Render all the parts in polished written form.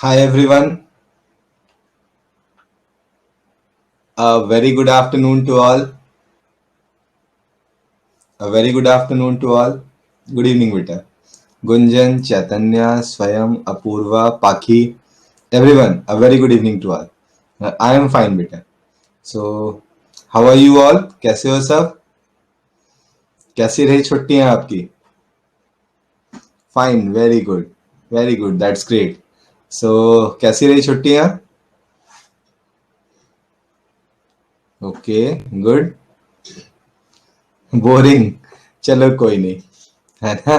Hi everyone, a very good afternoon to all. A very good afternoon to all. Good evening, beta. Gunjan, Chaitanya, Swayam, Apurva, Pakhi, everyone, a very good evening to all. I am fine, beta. So, how are you all? कैसे हो सब? कैसी रही छुट्टियां आपकी? Fine, very good, that's great. So, कैसी रही छुट्टियां? Okay, good. Boring. चलो कोई नहीं, है ना?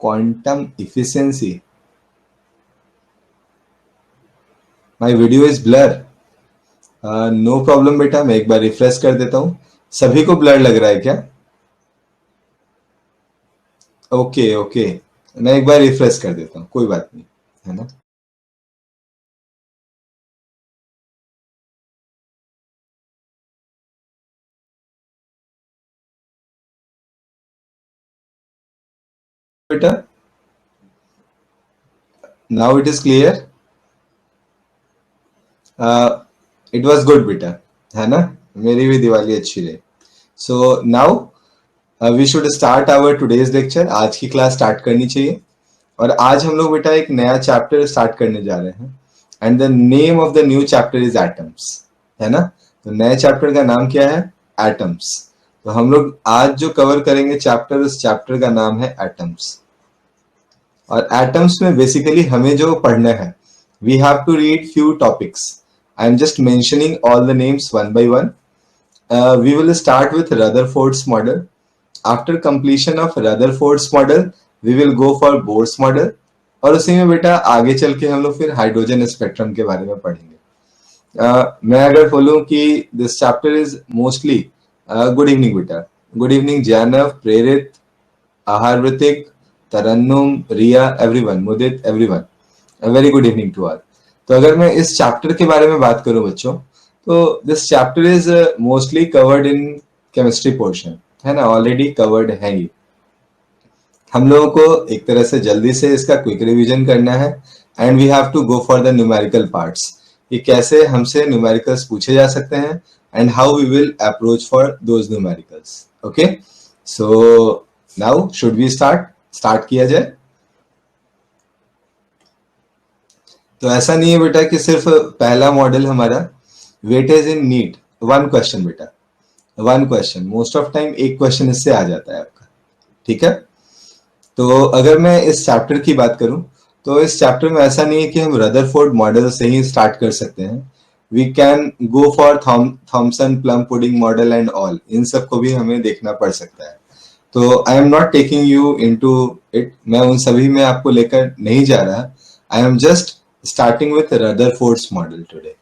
Quantum efficiency. My video is blur. No problem बेटा, मैं एक बार रिफ्रेश कर देता हूँ. सभी को ब्लर लग रहा है क्या? ओके ओके, मैं एक बार रिफ्रेश कर देता हूँ, कोई बात नहीं, है ना. बेटा, now it is clear. It was good बेटा, है ना. मेरी भी दिवाली अच्छी रही. So now we should start our today's lecture. आज की क्लास स्टार्ट करनी चाहिए. और आज हम लोग बेटा एक नया चैप्टर स्टार्ट करने जा रहे हैं. And the name of the new chapter is atoms, है ना. तो नए चैप्टर का नाम क्या है? एटम्स. तो हम लोग आज जो कवर करेंगे चैप्टर, उस चैप्टर का नाम है एटम्स. और एटम्स में बेसिकली हमें जो पढ़ना है, we have to read few topics. I am just mentioning all the names one by one. We will start with Rutherford's model. After completion of Rutherford's model, we will go for Bohr's model. और उसी में बेटा आगे चल के हम लोग फिर हाइड्रोजन स्पेक्ट्रम के बारे में पढ़ेंगे. मैं अगर बोलूं कि this chapter is mostly. Good evening बेटा. Good evening Janav, Prerit, Aahar, Ritik, Tarannum, Riya, everyone, Mudit, everyone. Very good evening to all. तो अगर मैं इस चैप्टर के बारे में बात करूं बच्चों, तो this chapter is mostly covered in chemistry portion, है ना. ऑलरेडी कवर्ड है ये. हम लोगों को एक तरह से जल्दी से इसका क्विक रिवीजन करना है. And we have to go for the numerical parts. ये कैसे हमसे न्यूमेरिकल्स पूछे जा सकते हैं and how we will approach for those numericals. Okay, so now should we start किया जाए. तो ऐसा नहीं है बेटा कि सिर्फ पहला मॉडल हमारा weightage in NEET. One question बेटा, one question. Most of time एक क्वेश्चन इससे आ जाता है आपका. ठीक है. तो अगर मैं इस चैप्टर की बात करूं, तो इस चैप्टर में ऐसा नहीं है कि हम रदरफोर्ड मॉडल से ही स्टार्ट कर सकते हैं. We can go for Thomson plum pudding model and all. इन सब को भी हमें देखना पड़ सकता है. तो I am not taking you into it. मैं उन सभी में आपको लेकर नहीं जा रहा. I am just starting with Rutherford's model today.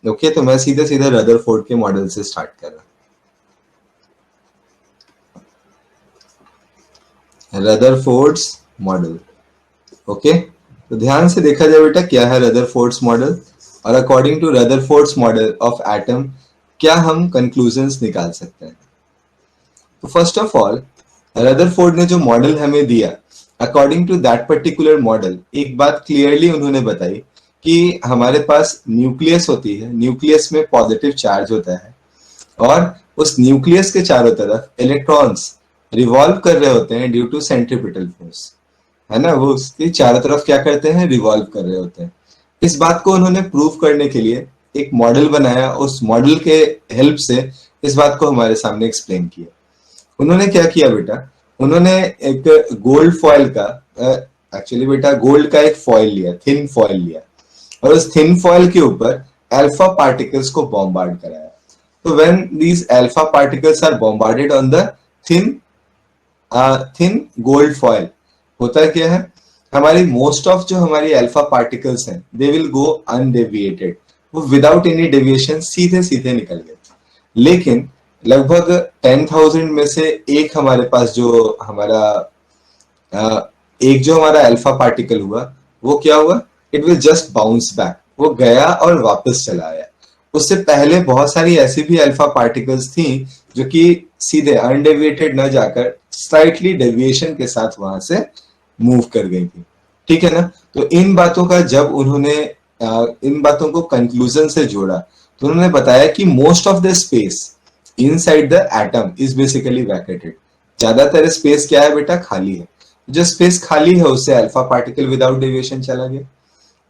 Okay, तो मैं सीधे सीधे रदरफोर्ड के मॉडल से स्टार्ट कर रहा हूं. Rutherford's model. ओके, तो ध्यान से देखा जाए बेटा क्या है रदरफोर्ड्स मॉडल, और according to Rutherford's model of atom क्या हम कंक्लूजन्स निकाल सकते हैं. तो फर्स्ट ऑफ ऑल, रदरफोर्ड ने जो मॉडल हमें दिया, according to that particular model एक बात क्लियरली उन्होंने बताई कि हमारे पास न्यूक्लियस होती है. न्यूक्लियस में पॉजिटिव चार्ज होता है और उस न्यूक्लियस के चारों तरफ इलेक्ट्रॉन्स रिवॉल्व कर रहे होते हैं ड्यू टू सेंट्रीपिटल फोर्स, है ना. वो उसके चारों तरफ क्या करते हैं? रिवॉल्व कर रहे होते हैं. इस बात को उन्होंने प्रूव करने के लिए एक मॉडल बनाया. उस मॉडल के हेल्प से इस बात को हमारे सामने एक्सप्लेन किया. उन्होंने क्या किया बेटा, उन्होंने एक गोल्ड फॉइल का, एक्चुअली बेटा गोल्ड का एक फॉइल लिया, थिन फॉइल लिया, और उस थिन फॉइल के ऊपर अल्फा पार्टिकल्स को बॉम्बार्ड कराया. तो when these alpha particles are bombarded on the thin thin gold foil, होता क्या है, हमारी मोस्ट ऑफ जो हमारी अल्फा पार्टिकल्स हैं, दे विल गो अनडेविएटेड. वो विदाउट एनी डेविएशन सीधे सीधे निकल गए. लेकिन लगभग 10,000 में से एक हमारे पास जो हमारा अल्फा पार्टिकल हुआ, वो क्या हुआ? It will just bounce back. वो गया और वापस चला आया. उससे पहले बहुत सारी ऐसी भी अल्फा पार्टिकल्स थी जो कि सीधे अनडेविएटेड न जाकर स्लाइटली डेविएशन के साथ वहां से मूव कर गई थी। ठीक है ना। तो इन बातों का जब उन्होंने इन बातों को कंक्लूजन से जोड़ा तो उन्होंने बताया कि most of the space inside the atom is basically vacated. ज्यादातर स्पेस क्या है बेटा, खाली है। जो स्पेस खाली है उससे अल्फा पार्टिकल विदाउट डेविएशन चला गया।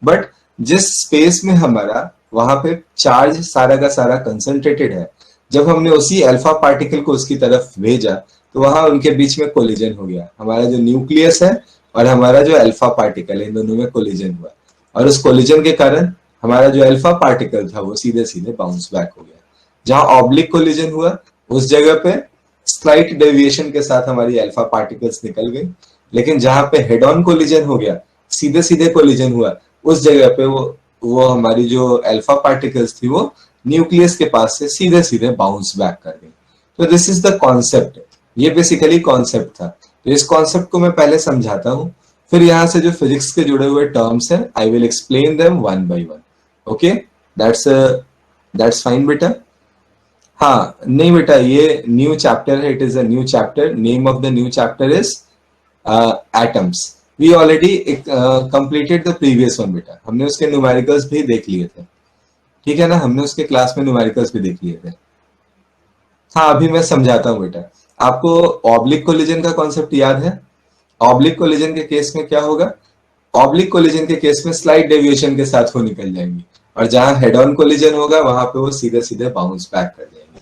बट जिस स्पेस में हमारा वहां पे चार्ज सारा का सारा कंसंट्रेटेड है, जब हमने उसी अल्फा पार्टिकल को उसकी तरफ भेजा तो वहां उनके बीच में कोलिजन हो गया। हमारा जो न्यूक्लियस है और हमारा जो अल्फा पार्टिकल है, इन दोनों में कोलिजन हुआ और उस कोलिजन के कारण हमारा जो अल्फा पार्टिकल था वो सीधे सीधे बाउंस बैक हो गया। जहां ऑब्लिक कोलिजन हुआ उस जगह पे स्लाइट डेविएशन के साथ हमारी अल्फा पार्टिकल्स निकल गई, लेकिन जहां पे हेड ऑन कोलिजन हो गया, सीधे सीधे कोलिजन हुआ, उस जगह पे वो हमारी जो अल्फा पार्टिकल्स थी वो न्यूक्लियस के पास से सीधे सीधे बाउंस बैक कर गई। तो दिस इज द कॉन्सेप्ट। ये बेसिकली कॉन्सेप्ट था। तो इस कॉन्सेप्ट को मैं पहले समझाता हूं, फिर यहां से जो फिजिक्स के जुड़े हुए टर्म्स हैं I will explain them one by one. Okay, that's fine बेटा। हाँ नहीं बेटा, ये न्यू चैप्टर है, it is a new chapter. Name of the new chapter is atoms. We already completed the previous one बेटा, हमने उसके न्यूमेरिकल्स भी देख लिए थे। ठीक है ना, हमने उसके क्लास में न्यूमेरिकल्स भी देख लिए थे। हाँ अभी मैं समझाता हूँ बेटा। आपको ऑब्लिक कोलिजन का कॉन्सेप्ट याद है? ऑब्लिक कोलिजन के केस में क्या होगा? ऑब्लिक कोलिजन के केस में स्लाइड डेविएशन के साथ वो निकल जाएंगी और जहां हेड ऑन कोलिजन होगा वहां पे वो सीधे सीधे बाउंस बैक कर जाएंगे।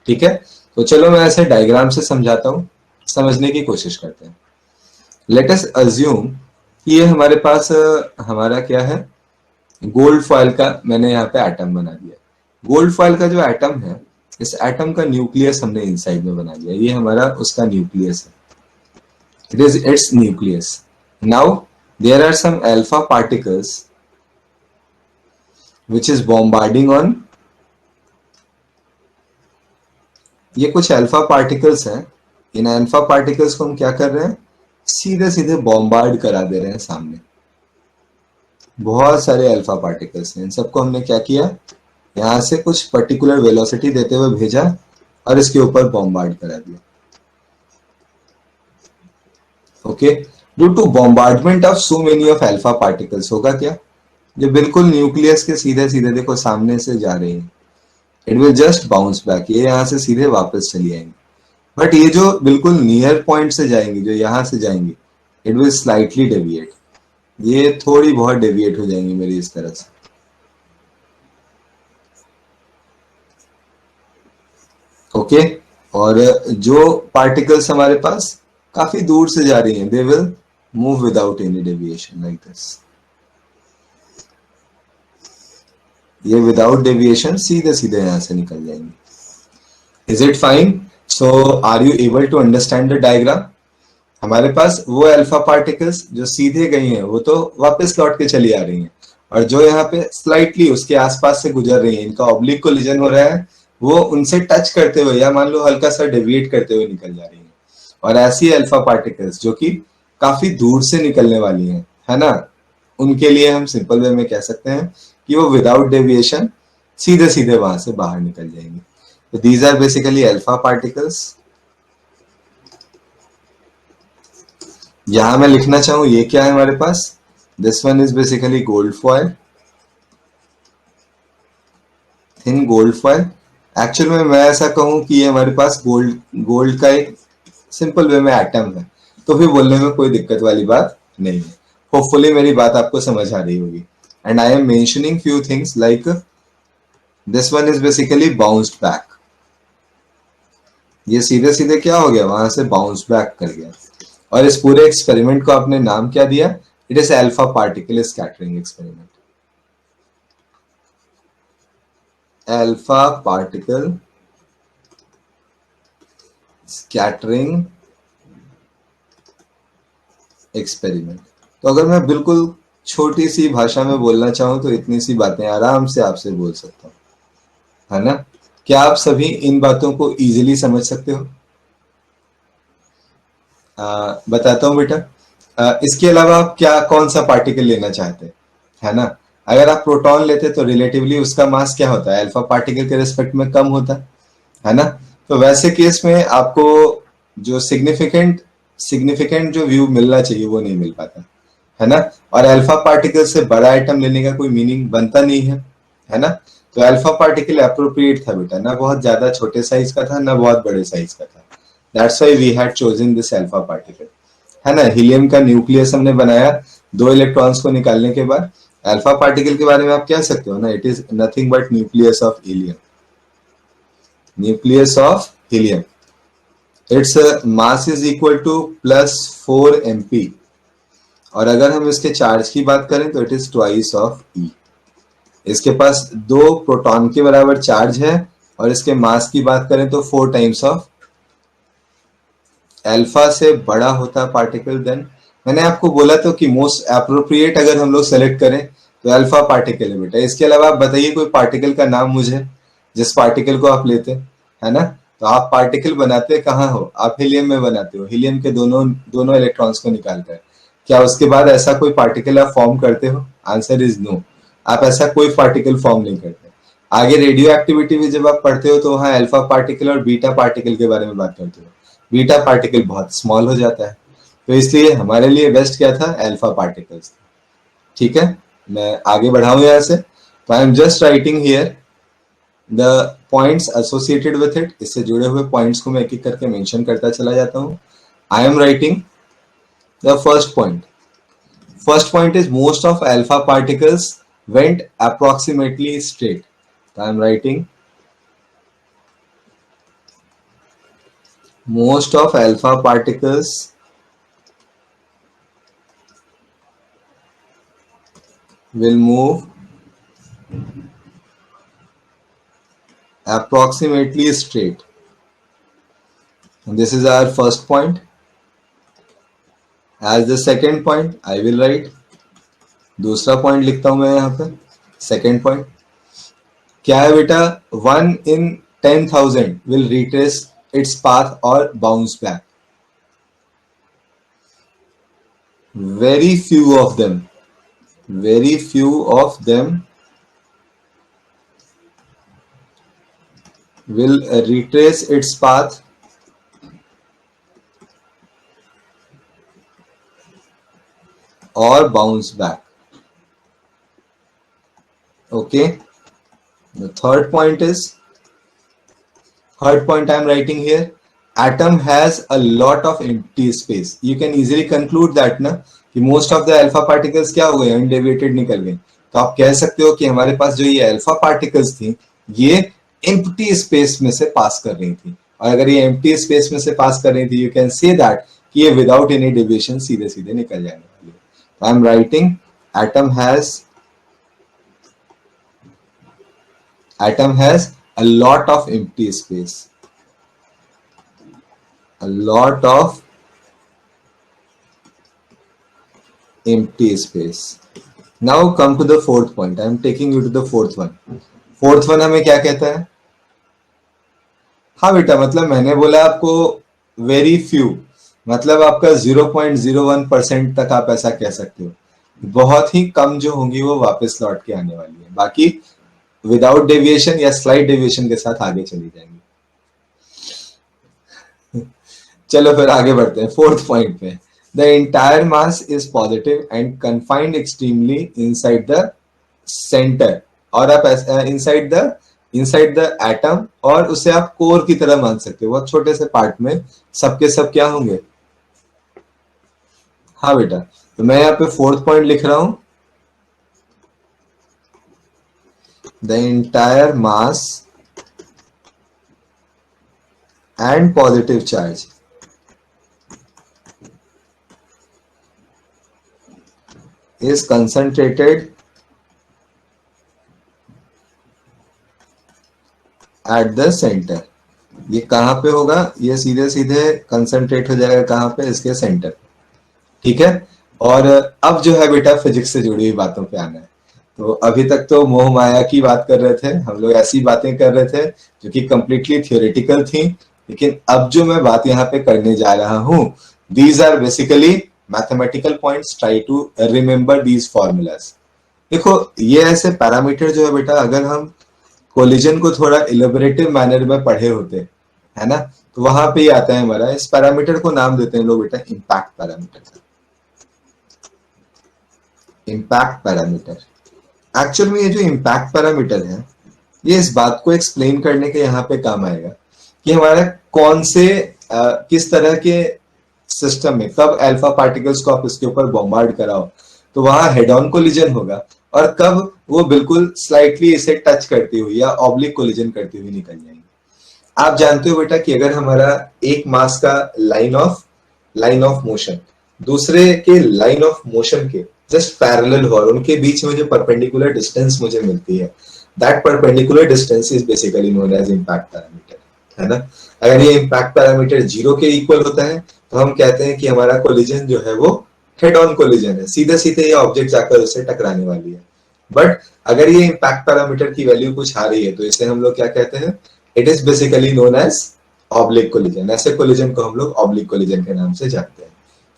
ठीक है, तो चलो मैं ऐसे डायग्राम से समझाता हूँ, समझने की कोशिश करते हैं। लेट अस अज्यूम कि ये हमारे पास हमारा क्या है, गोल्ड फॉयल का मैंने यहाँ पे एटम बना दिया। गोल्ड फॉयल का जो एटम है, इस एटम का न्यूक्लियस हमने इनसाइड में बना दिया। ये हमारा उसका न्यूक्लियस है, it is its nucleus. Now there are some alpha particles which is bombarding on, ये कुछ अल्फा पार्टिकल्स हैं। इन अल्फा पार्टिकल्स को हम क्या कर रहे हैं, सीधे सीधे बॉम्बार्ड करा दे रहे हैं सामने। बहुत सारे अल्फा पार्टिकल्स हैं, इन सबको हमने क्या किया, यहां से कुछ पर्टिकुलर वेलोसिटी देते हुए भेजा और इसके ऊपर बॉम्बार्ड करा दिया। Okay, due to bombardment of so many of alpha particles होगा क्या, जो बिल्कुल न्यूक्लियस के सीधे सीधे देखो सामने से जा रही है, it will just bounce back, ये यहां से सीधे वापस चली आएंगी। बट ये जो बिल्कुल नियर पॉइंट से जाएंगी, जो यहां से जाएंगी, इट विल स्लाइटली डेविएट, ये थोड़ी बहुत डेविएट हो जाएंगी मेरी इस तरह से। ओके, और जो पार्टिकल्स हमारे पास काफी दूर से जा रही हैं, they will move without any deviation like this. ये विदाउट डेविएशन सीधे सीधे यहां से निकल जाएंगे। Is it fine? So are you able to understand the diagram? हमारे पास वो अल्फा पार्टिकल्स जो सीधे गई हैं वो तो वापस लौट के चली आ रही हैं, और जो यहाँ पे स्लाइटली उसके आसपास से गुजर रही हैं, इनका ऑब्लिक कोलिजन हो रहा है, वो उनसे टच करते हुए या मान लो हल्का सा डेविएट करते हुए निकल जा रही हैं। और ऐसी अल्फा पार्टिकल्स जो कि काफी दूर से निकलने वाली हैं, है ना, उनके लिए हम सिंपल वे में कह सकते हैं कि वो विदाउट डेविएशन सीधे सीधे वहां से बाहर निकल जाएंगे। तो these are basically alpha particles. यहां मैं लिखना चाहूं ये क्या है हमारे पास, this one is basically gold foil, thin gold foil. Actual में मैं ऐसा कहूं कि ये हमारे पास गोल्ड का एक सिंपल वे में एटम है, तो फिर बोलने में कोई दिक्कत वाली बात नहीं है। होपफुली मेरी बात आपको समझ आ रही होगी। And I am mentioning few things like this one is basically bounced back, ये सीधे सीधे क्या हो गया, वहां से बाउंस बैक कर गया। और इस पूरे एक्सपेरिमेंट को आपने नाम क्या दिया, it is alpha particle scattering experiment. Alpha particle scattering experiment. तो अगर मैं बिल्कुल छोटी सी भाषा में बोलना चाहूं तो इतनी सी बातें आराम से आपसे बोल सकता हूं, है ना। क्या आप सभी इन बातों को इजीली समझ सकते हो? बताता हूं बेटा। इसके अलावा आप क्या कौन सा पार्टिकल लेना चाहते हैं, है ना। अगर आप प्रोटॉन लेते तो रिलेटिवली उसका मास क्या होता है, अल्फा पार्टिकल के रिस्पेक्ट में कम होता है ना। तो वैसे केस में आपको जो सिग्निफिकेंट सिग्निफिकेंट जो व्यू मिलना चाहिए वो नहीं मिल पाता, है ना। और अल्फा पार्टिकल से बड़ा आइटम लेने का कोई मीनिंग बनता नहीं है ना। तो अल्फा पार्टिकल अप्रोप्रिएट था बेटा, ना बहुत ज्यादा छोटे साइज का था ना बहुत बड़े साइज का था। That's why we had chosen this alpha particle, है ना। हीलियम का न्यूक्लियस हमने बनाया 2 इलेक्ट्रॉन्स को निकालने के बाद। अल्फा पार्टिकल के बारे में आप कह सकते हो ना, it is nothing but nucleus of helium, nucleus of helium. Its mass is equal to +4 mp, और अगर हम इसके चार्ज की बात करें तो इट इज ट्वाइस ऑफ ई। इसके पास 2 प्रोटॉन के बराबर चार्ज है, और इसके मास की बात करें तो 4 टाइम्स ऑफ। अल्फा से बड़ा होता पार्टिकल देन, मैंने आपको बोला तो कि मोस्ट अप्रोप्रिएट अगर हम लोग सेलेक्ट करें तो अल्फा पार्टिकल है बेटा। इसके अलावा आप बताइए कोई पार्टिकल का नाम मुझे, जिस पार्टिकल को आप लेते, है ना। तो आप पार्टिकल बनाते कहाँ हो, आप हीलियम में बनाते हो, हीलियम के दोनों दोनों इलेक्ट्रॉन्स को निकालकर। क्या उसके बाद ऐसा कोई पार्टिकल आप फॉर्म करते हो? आंसर इज नो, आप ऐसा कोई पार्टिकल फॉर्म नहीं करते। आगे रेडियो एक्टिविटी भी जब आप पढ़ते हो तो वहां अल्फा पार्टिकल और बीटा पार्टिकल के बारे में बात करते हो। बीटा पार्टिकल बहुत स्मॉल हो जाता है, तो इसलिए हमारे लिए बेस्ट क्या था, अल्फा पार्टिकल्स। ठीक है, मैं आगे बढ़ाऊं यहां से, तो I am just writing here the points associated with it. इससे जुड़े हुए पॉइंट्स को मैं एक एक करके मेंशन करता चला जाता हूं। आई am writing the first point. First point is most of alpha particles went approximately straight. So I am writing most of alpha particles will move approximately straight. And this is our first point. As the second point, I will write. दूसरा point लिखता हूं मैं यहां पर, second point क्या है बेटा, 1 in 10,000 will retrace its path or bounce back. Very few of them will retrace its path or bounce back. Okay, the third point I am writing here, atom has a lot of empty space. You can easily conclude that ना कि most of the alpha particles क्या हो गए, undeviated निकल गए। तो आप कह सकते हो कि हमारे पास जो ये alpha particles थी ये empty space में से पास कर रही थी, और अगर ये empty space में से पास कर रही थी you can say that कि ये without any deviation सीधे सीधे निकल जाने वाली है। तो I am writing atom has a lot of empty space, a lot of empty space. Now come to the fourth point. I am taking you to the fourth one. Fourth one हमें क्या कहता है? हाँ बेटा, मतलब मैंने बोला आपको very few, मतलब आपका 0.01% तक आप ऐसा कह सकते हो। बहुत ही कम जो होंगी वो वापस लौट के आने वाली है, बाकी विदाउट डेविएशन या स्लाइट डेविएशन के साथ आगे चली जाएंगी। चलो फिर आगे बढ़ते हैं फोर्थ पॉइंट पे। The entire mass is positive and confined extremely inside the centre, और आप इनसाइड द एटम, और उसे आप कोर की तरह मान सकते हो। बहुत छोटे से पार्ट में सबके सब क्या होंगे? हाँ बेटा, तो मैं यहाँ पे फोर्थ पॉइंट लिख रहा हूं, the entire mass and positive charge is concentrated at the center. ये कहां पे होगा? ये सीधे सीधे कंसंट्रेट हो जाएगा कहां पे? इसके सेंटर। ठीक है, और अब जो है बेटा फिजिक्स से जुड़ी हुई बातों पे आना है। तो अभी तक तो मोह माया की बात कर रहे थे हम लोग, ऐसी बातें कर रहे थे जो कि कंप्लीटली थियोरेटिकल थी, लेकिन अब जो मैं बात यहाँ पे करने जा रहा हूँ, these are basically mathematical points, try to remember these formulas. देखो ये ऐसे पैरामीटर जो है बेटा, अगर हम कोलिजन को थोड़ा इलेबोरेटिव मैनर में पढ़े होते, है ना। तो वहां पे ही आता है हमारा, इस पैरामीटर को नाम देते हैं लोग बेटा इम्पैक्ट पैरामीटर का। इम्पैक्ट पैरामीटर, एक्चुअल में ये जो इम्पैक्ट पैरामीटर है ये इस बात को एक्सप्लेन करने के यहाँ पे काम आएगा कि हमारा कौन से किस तरह के सिस्टम में कब अल्फा पार्टिकल्स को आप इसके ऊपर बॉम्बार्ड कराओ तो वहां हेड ऑन कोलिजन होगा, और कब वो बिल्कुल स्लाइटली इसे टच करती हुई या ऑब्लिक कोलिजन करती हुई निकल जाएंगे। आप जानते हो बेटा कि अगर हमारा एक मास का लाइन ऑफ मोशन दूसरे के लाइन ऑफ मोशन के जस्ट पैरेलल हो और उनके बीच में जो परपेंडिकुलर डिस्टेंस मुझे मिलती है, that perpendicular distance is basically known as impact parameter, है ना। अगर ये इम्पैक्ट पैरामीटर 0 के इक्वल होता है तो हम कहते हैं कि हमारा कोलिजन जो है वो हेड ऑन कोलिजन है, सीधे सीधे ये ऑब्जेक्ट जाकर उससे टकराने वाली है। बट अगर ये इम्पैक्ट पैरामीटर की वैल्यू कुछ आ रही है तो इसे हम लोग क्या कहते हैं, it is basically known as oblique collision. ऐसे कोलिजन को हम लोग ऑब्लिक कोलिजन के नाम से जानते हैं।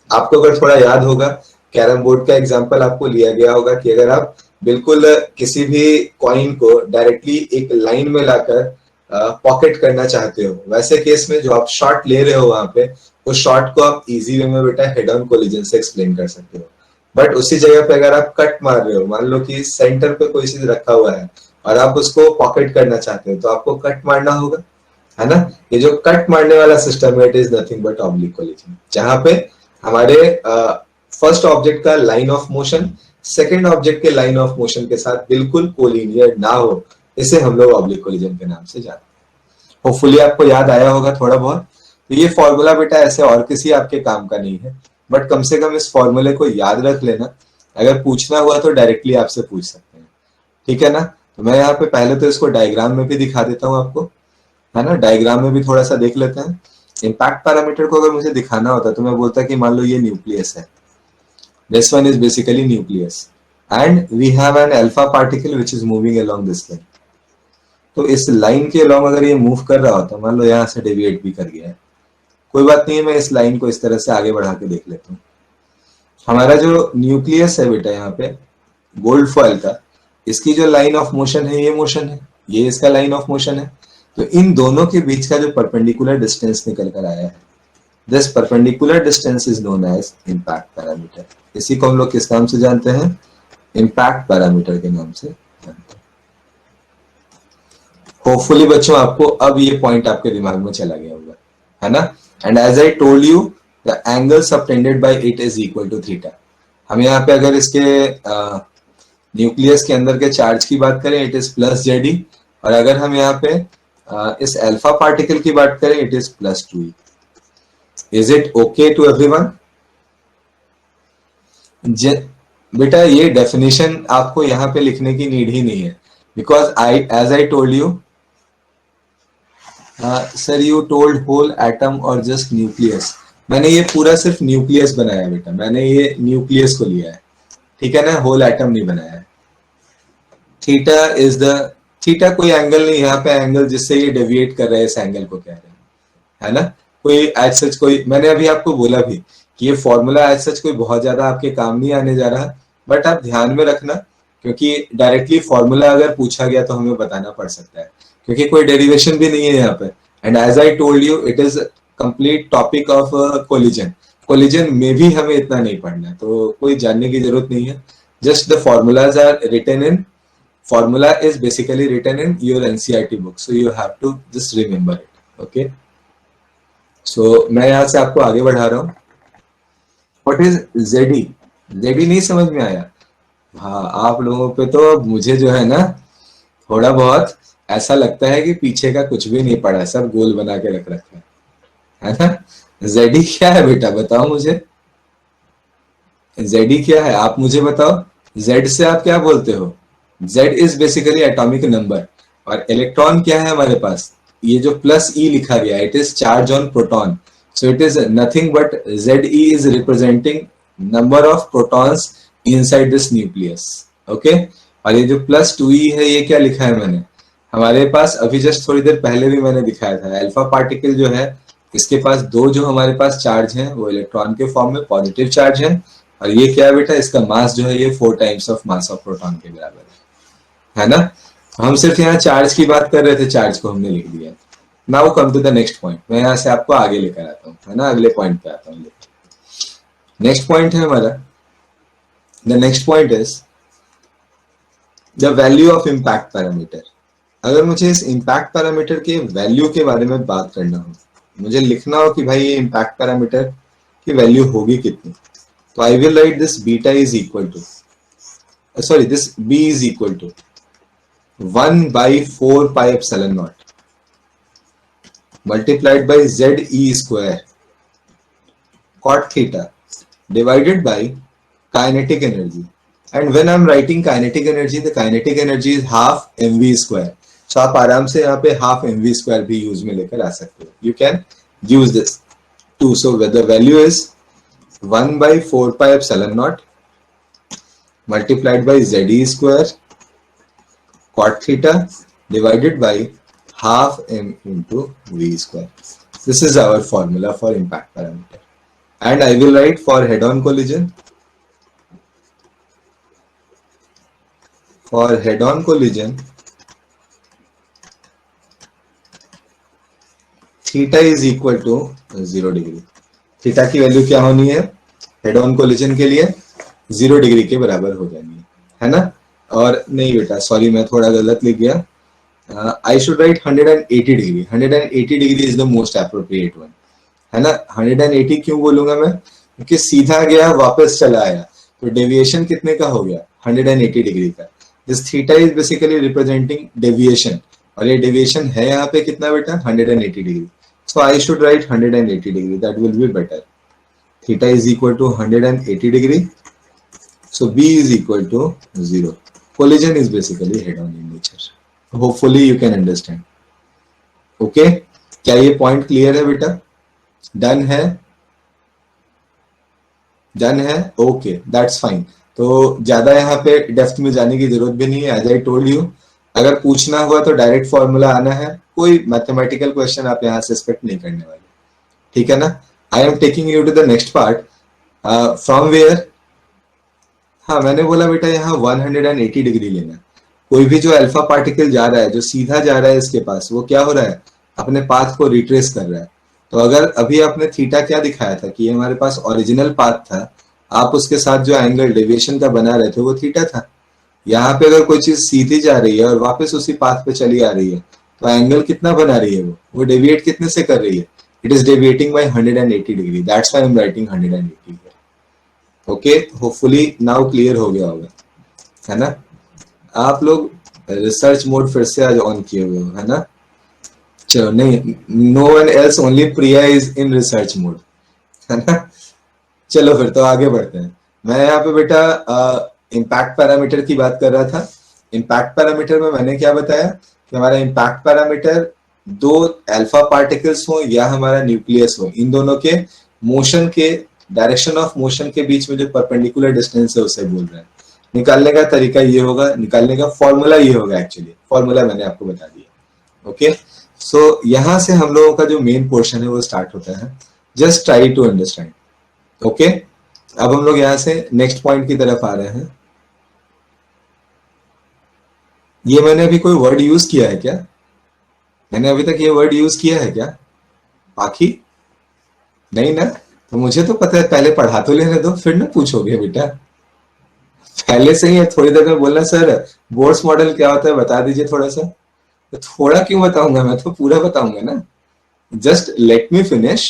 आपको अगर थोड़ा याद होगा, कैरम बोर्ड का एग्जांपल आपको लिया गया होगा कि अगर आप बिल्कुल किसी भी कॉइन को डायरेक्टली एक लाइन में लाकर पॉकेट करना चाहते हो, वैसे केस में जो आप शॉट ले रहे हो वहां पे, उस शॉट को आप इजी वे में बेटा हेड ऑन कोलिजन से एक्सप्लेन कर सकते हो। बट उसी जगह पे अगर आप कट मार रहे हो, मान लो कि सेंटर पे कोई चीज रखा हुआ है और आप उसको पॉकेट करना चाहते हो तो आपको कट मारना होगा, है ना। ये जो कट मारने वाला सिस्टम है it is nothing but oblique collision, जहां पे हमारे फर्स्ट ऑब्जेक्ट का line of motion second object के लाइन ऑफ मोशन के साथ बिल्कुल कोलिनियर ना हो, इसे हम लोग ऑब्लिक कोलिजन के नाम से जानते हैं। होपफुली आपको याद आया होगा थोड़ा बहुत। तो ये फॉर्मूला बेटा ऐसे और किसी आपके काम का नहीं है, बट कम से कम इस फॉर्मूले को याद रख लेना, अगर पूछना हुआ तो डायरेक्टली आपसे पूछ सकते हैं, ठीक है ना। तो मैं यहाँ पे पहले तो इसको डायग्राम में भी दिखा देता हूँ आपको, है ना। डायग्राम में भी थोड़ा सा देख लेते हैं। इम्पैक्ट पैरामीटर को अगर मुझे दिखाना होता तो मैं बोलता कि मान लो ये न्यूक्लियस है, this one is basically nucleus and we have an alpha particle which is moving along this line. तो इस लाइन के अलोंग अगर ये मूव कर रहा होता, मान लो यहाँ से डेविएट भी कर गया है, कोई बात नहीं है, मैं इस लाइन को इस तरह से आगे बढ़ा के देख लेता हूँ। हमारा जो न्यूक्लियस है बेटा यहाँ पे गोल्ड फॉइल का, इसकी जो लाइन ऑफ मोशन है ये मोशन है, ये इसका लाइन ऑफ मोशन है। तो इन दोनों के बीच का जो परपेंडिकुलर डिस्टेंस निकल कर आया है, this perpendicular distance is known as impact parameter. इसी को हम लोग किस नाम से जानते हैं, इम्पैक्ट पैरामीटर के नाम से जानते हैं। होपफुली बच्चों आपको अब ये पॉइंट आपके दिमाग में चला गया होगा, है ना। And as I told you the angle subtended by it is equal to theta. हम यहाँ पे अगर इसके न्यूक्लियस के अंदर के चार्ज की बात करें इट इज प्लस जेडी, और अगर हम यहाँ पे इस अल्फा पार्टिकल की बात करें it is plus 2e। Is it okay to everyone? बेटा ये डेफिनेशन आपको यहाँ पे लिखने की नीड ही नहीं है, because as I told you sir you told whole atom और जस्ट न्यूक्लियस। मैंने ये पूरा सिर्फ न्यूक्लियस बनाया बेटा, मैंने ये न्यूक्लियस को लिया है, ठीक है ना, होल एटम नहीं बनाया है। थीटा इज द, थीटा कोई एंगल नहीं, यहाँ पे एंगल जिससे ये डेविएट कर रहे हैं इस एंगल को कह रहे हैं, है ना। कोई एज सच कोई, मैंने अभी आपको बोला भी कि ये फॉर्मूला एज सच कोई बहुत ज्यादा आपके काम नहीं आने जा रहा, बट आप ध्यान में रखना क्योंकि डायरेक्टली फॉर्मूला अगर पूछा गया तो हमें बताना पड़ सकता है, क्योंकि कोई डेरिवेशन भी नहीं है यहाँ पे। And as I told you it is complete topic of collision. Collision में भी हमें इतना नहीं पढ़ना है, तो कोई जानने की जरूरत नहीं है। Just the formulas are written in, formula is basically written in your NCERT book, so you have to just remember it. Okay, so मैं यहाँ से आपको आगे बढ़ा रहा हूँ। What is ZE? ZE नहीं समझ में आया? हाँ, आप लोगों पे तो मुझे जो है ना थोड़ा बहुत ऐसा लगता है कि पीछे का कुछ भी नहीं पड़ा, सब गोल बना के रख रखा है ना। ZE क्या है बेटा, बताओ मुझे। ZE क्या है आप मुझे बताओ। Z से आप क्या बोलते हो? Z is basically atomic number, और इलेक्ट्रॉन क्या है हमारे पास, ये जो प्लस ई लिखा गया it is charge on proton, so it is nothing but ZE is representing number of protons inside this nucleus. Okay, और ये जो प्लस 2e है ये क्या लिखा है मैंने, हमारे पास अभी जस्ट थोड़ी देर पहले भी मैंने दिखाया था, अल्फा पार्टिकल जो है इसके पास दो जो हमारे पास चार्ज हैं वो इलेक्ट्रॉन के फॉर्म में पॉजिटिव चार्ज है, और ये क्या है बेटा, इसका मास जो है ये 4 times of mass of proton के बराबर है ना। हम सिर्फ यहाँ चार्ज की बात कर रहे थे, चार्ज को हमने लिख दिया। Now come to the next point, मैं यहाँ से आपको आगे लेकर आता हूँ, है ना, अगले पॉइंट पे आता हूँ। नेक्स्ट पॉइंट है हमारा, the next point is the value of impact parameter. अगर मुझे इस इम्पैक्ट पैरामीटर के वैल्यू के बारे में बात करना हो, मुझे लिखना हो कि भाई ये इम्पैक्ट पैरामीटर की वैल्यू होगी कितनी, तो I will write this beta is equal to, sorry this B is equal to 1/4 pi epsilon naught multiplied by z e square cot theta divided by kinetic energy. And when I'm writing kinetic energy, the kinetic energy is half mv square. So आप आराम से यहाँ पे half mv square भी use में लेकर आ सकते हो. You can use this too. So the value is 1/4 pi epsilon naught multiplied by z e square cot theta divided by half m into v square. This is our formula for impact parameter. And I will write for head-on collision. For head-on collision, theta is equal to 0 degree. Theta की value क्या होनी है head on collision के लिए? 0 degree के बराबर हो जानी है ना? और नहीं बेटा, सॉरी मैं थोड़ा गलत लिख गया. I should write 180 degree. 180 degree is the most appropriate one, है ना? 180 क्यों बोलूंगा मैं? क्योंकि सीधा गया वापस चला आया, तो डेविएशन कितने का हो गया? 180 डिग्री का. This theta is basically representing deviation, और ये डेविएशन है यहाँ पे कितना बेटा? 180 degree. So I should write 180 degree, that will be better. Theta is equal to 180 degree, so b is equal to 0. Collision is basically head on in nature. Hopefully you can understand. Okay, क्या ये point clear है बेटा? Done है? Done है? Okay, that's fine. तो ज्यादा यहाँ पे डेप्थ में जाने की जरूरत भी नहीं है. एज आई टोल्ड यू, अगर पूछना हुआ तो डायरेक्ट फॉर्मूला आना है, कोई मैथमेटिकल क्वेश्चन आप यहाँ से एक्सपेक्ट नहीं करने वाले, ठीक है ना? I am taking you to the next part. From where? हाँ, मैंने बोला बेटा यहाँ 180 डिग्री लेना. कोई भी जो अल्फा पार्टिकल जा रहा है, जो सीधा जा रहा है इसके पास, वो क्या हो रहा है? अपने पाथ को रिट्रेस कर रहा है. तो अगर अभी आपने थीटा क्या दिखाया था कि ये हमारे पास ओरिजिनल पाथ था, आप उसके साथ जो एंगल डेविएशन का बना रहे थे वो थीटा था. यहाँ पे अगर कोई चीज सीधी जा रही है और वापस उसी पाथ पे चली आ रही है, तो एंगल कितना बना रही है? वो डेविएट कितने से कर रही है? It is deviating by 180 degree. That's why I am writing 180. Okay, hopefully now clear हो गया होगा, है ना? आप लोग रिसर्च मोड फिर से आज ऑन किए हुए हो, है ना? चलो, नहीं, no one else, only Priya is in research mode, है ना? चलो फिर तो आगे बढ़ते हैं. मैं यहाँ पे बेटा इम्पैक्ट पैरामीटर की बात कर रहा था. इम्पैक्ट पैरामीटर में मैंने क्या बताया कि हमारा इम्पैक्ट पैरामीटर दो अल्फा पार्टिकल्स हो या हमारा न्यूक्लियस हो, इन दोनों के मोशन के डायरेक्शन ऑफ मोशन के बीच में जो परपेंडिकुलर डिस्टेंस है उसे बोल रहे हैं. निकालने का तरीका ये होगा, निकालने का फॉर्मूला ये होगा. एक्चुअली फॉर्मूला मैंने आपको बता दिया. ओके, सो यहां से हम लोगों का जो मेन पोर्शन है वो स्टार्ट होता है. Just try to understand. Okay, अब हम लोग यहां से नेक्स्ट पॉइंट की तरफ आ रहे हैं. ये मैंने अभी कोई वर्ड यूज किया है क्या? मैंने अभी तक ये वर्ड यूज किया है क्या? पाखी? नहीं ना? तो मुझे तो पता है, पहले पढ़ा तो लेने दो, फिर ना पूछोगे बेटा. पहले से ही थोड़ी देर में बोलना सर बोर्ड्स मॉडल क्या होता है बता दीजिए थोड़ा सा. तो थोड़ा क्यों बताऊंगा, मैं तो पूरा बताऊंगा ना. Just let me finish.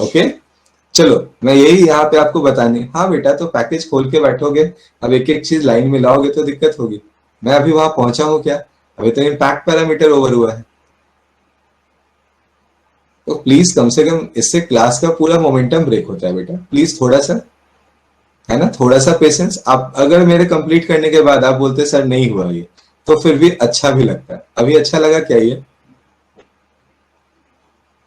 Okay, चलो मैं यही यहाँ पे आपको बताने. हाँ बेटा, तो पैकेज खोल के बैठोगे, अब एक एक चीज लाइन में लाओगे तो दिक्कत होगी. मैं अभी वहां पहुंचा हूँ क्या? अभी तो इम्पैक्ट पैरामीटर ओवर हुआ है. तो प्लीज कम से कम, इससे क्लास का पूरा मोमेंटम ब्रेक होता है बेटा. प्लीज थोड़ा सा, है ना, थोड़ा सा पेशेंस. आप अगर मेरे कंप्लीट करने के बाद आप बोलते सर नहीं हुआ ये, तो फिर भी अच्छा भी लगता है. अभी अच्छा लगा क्या ये?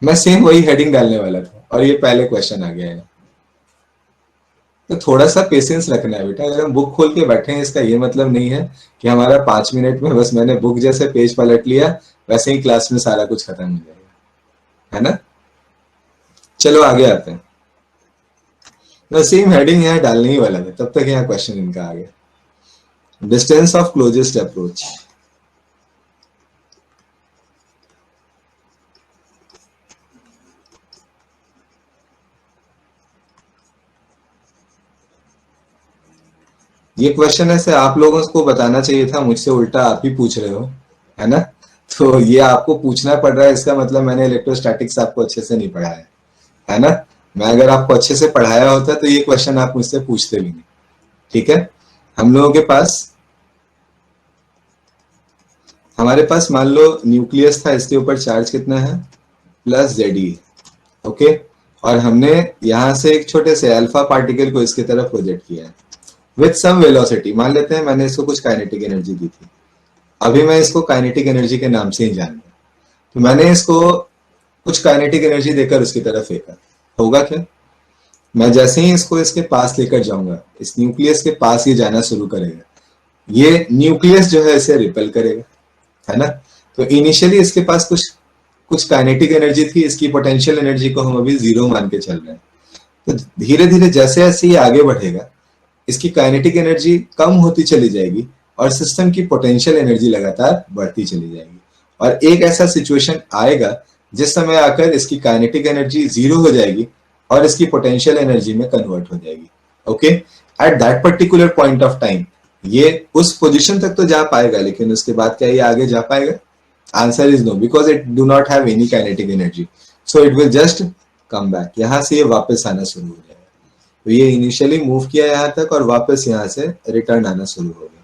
मैं सेम वही हेडिंग डालने वाला था और ये पहले क्वेश्चन आ गया है. तो थोड़ा सा पेशेंस रखना है बेटा. अगर हम बुक खोल के बैठे हैं, इसका ये मतलब नहीं है कि हमारा 5 मिनट में बस मैंने बुक जैसे पेज पलट लिया वैसे ही क्लास में सारा कुछ खत्म हो जाएगा, है ना? चलो आगे आते हैं. मैं सेम हेडिंग यहाँ डालने ही वाला था, तब तक यहाँ क्वेश्चन इनका आ गया. Distance of closest approach. ये क्वेश्चन ऐसे आप लोगों को बताना चाहिए था, मुझसे उल्टा आप ही पूछ रहे हो, है ना। तो ये आपको पूछना पड़ रहा है, इसका मतलब मैंने इलेक्ट्रोस्टैटिक्स आपको अच्छे से नहीं पढ़ाया है ना। मैं अगर आपको अच्छे से पढ़ाया होता तो ये क्वेश्चन आप मुझसे पूछते भी नहीं। ठीक है, हम लोगों के पास, हमारे पास मान लो न्यूक्लियस था, इसके ऊपर चार्ज कितना है, प्लस जेड। ओके, और हमने यहां से एक छोटे से अल्फा पार्टिकल को इसकी तरफ प्रोजेक्ट किया है विथ सम वेलोसिटी। मान लेते हैं मैंने इसको कुछ काइनेटिक एनर्जी दी थी, अभी मैं इसको काइनेटिक एनर्जी के नाम से ही जान गया। तो मैंने इसको कुछ काइनेटिक एनर्जी देकर उसकी तरफ फेंका, होगा क्या, मैं जैसे ही इसको इसके पास लेकर जाऊंगा, इस न्यूक्लियस के पास ये जाना शुरू करेगा, ये न्यूक्लियस जो है इसे रिपेल करेगा, है ना। तो इनिशियली इसके पास कुछ कुछ काइनेटिक एनर्जी थी, इसकी पोटेंशियल एनर्जी को हम अभी जीरो मान के चल रहे हैं। तो धीरे धीरे जैसे जैसे ये आगे बढ़ेगा, इसकी काइनेटिक एनर्जी कम होती चली जाएगी और सिस्टम की पोटेंशियल एनर्जी लगातार बढ़ती चली जाएगी। और एक ऐसा सिचुएशन आएगा जिस समय आकर इसकी काइनेटिक एनर्जी जीरो हो जाएगी और इसकी पोटेंशियल एनर्जी में कन्वर्ट हो जाएगी। Okay, at that particular point of time ये उस पोजीशन तक तो जा पाएगा, लेकिन उसके बाद क्या ये आगे जा पाएगा? Answer is no, because it do not have any kinetic energy, so it will just come back. यहां से ये वापस आना शुरू हो जाएगा। तो ये इनिशियली मूव किया यहां तक और वापस यहां से रिटर्न आना शुरू हो गया,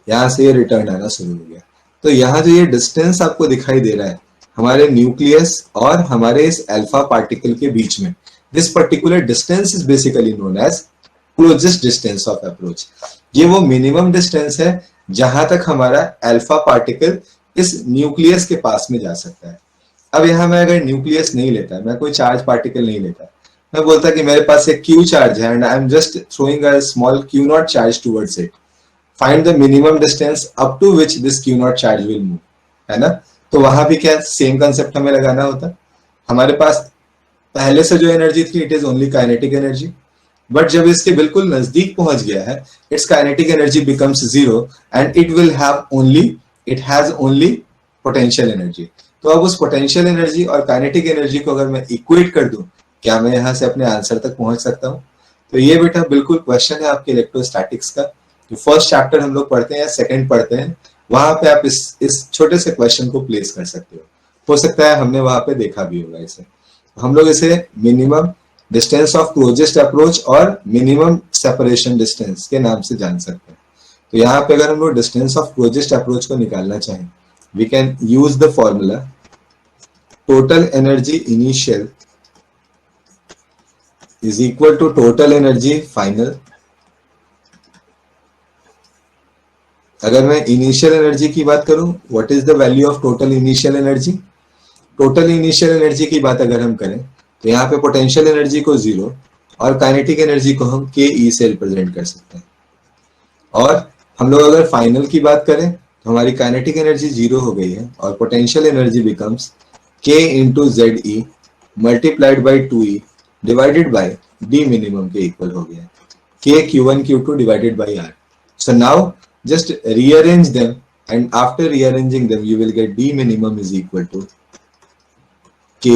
यहां से ये रिटर्न आना शुरू हो गया। तो यहाँ जो ये डिस्टेंस आपको दिखाई दे रहा है हमारे न्यूक्लियस और हमारे इस अल्फा पार्टिकल के बीच में, this particular distance is basically known as closest distance of approach. ये वो मिनिमम डिस्टेंस है जहां तक हमारा अल्फा पार्टिकल इस न्यूक्लियस के पास में जा सकता है। अब यहाँ मैं अगर न्यूक्लियस नहीं लेता, मैं कोई चार्ज पार्टिकल नहीं लेता, मैं बोलता कि मेरे पास एक क्यू चार्ज है and I am just throwing a small Q naught charge towards it, find the minimum distance up to which this Q naught charge will move, है ना। तो वहां भी क्या सेम कंसेप्ट हमें लगाना होता। हमारे पास पहले से जो एनर्जी थी it is only kinetic energy, but जब इसके बिल्कुल नजदीक पहुंच गया है it's kinetic energy becomes zero and it will have only, it has only potential energy. तो अब उस पोटेंशियल एनर्जी और काइनेटिक एनर्जी को अगर मैं इक्वेट कर दूं, क्या मैं यहां से अपने आंसर तक पहुंच सकता हूं? तो ये बेटा बिल्कुल क्वेश्चन है आपके इलेक्ट्रोस्टैटिक्स का। जो फर्स्ट चैप्टर हम लोग पढ़ते हैं या सेकंड पढ़ते हैं, वहां पे आप इस छोटे से क्वेश्चन को प्लेस कर सकते हो सकता है हमने वहां पे देखा भी होगा इसे। हम लोग इसे minimum distance of closest approach और मिनिमम सेपरेशन डिस्टेंस के नाम से जान सकते हैं। तो यहाँ पे अगर हम लोग डिस्टेंस ऑफ क्लोजेस्ट अप्रोच को निकालना चाहें, we can use the formula total energy initial is equal to total energy final। अगर मैं इनिशियल एनर्जी की बात करूं, what is the value of total initial energy? Total initial energy की बात अगर हम करें तो यहाँ पे पोटेंशियल एनर्जी को जीरो और काइनेटिक एनर्जी को हम के ई से रिप्रेजेंट कर सकते हैं। और हम लोग अगर फाइनल की बात करें तो हमारी काइनेटिक एनर्जी जीरो हो गई है और potential energy becomes k into Z e multiplied by two e divided by d minimum के इक्वल हो गया, k Q one Q two divided by r. So now just rearrange them, and after rearranging them you will get d minimum is equal to k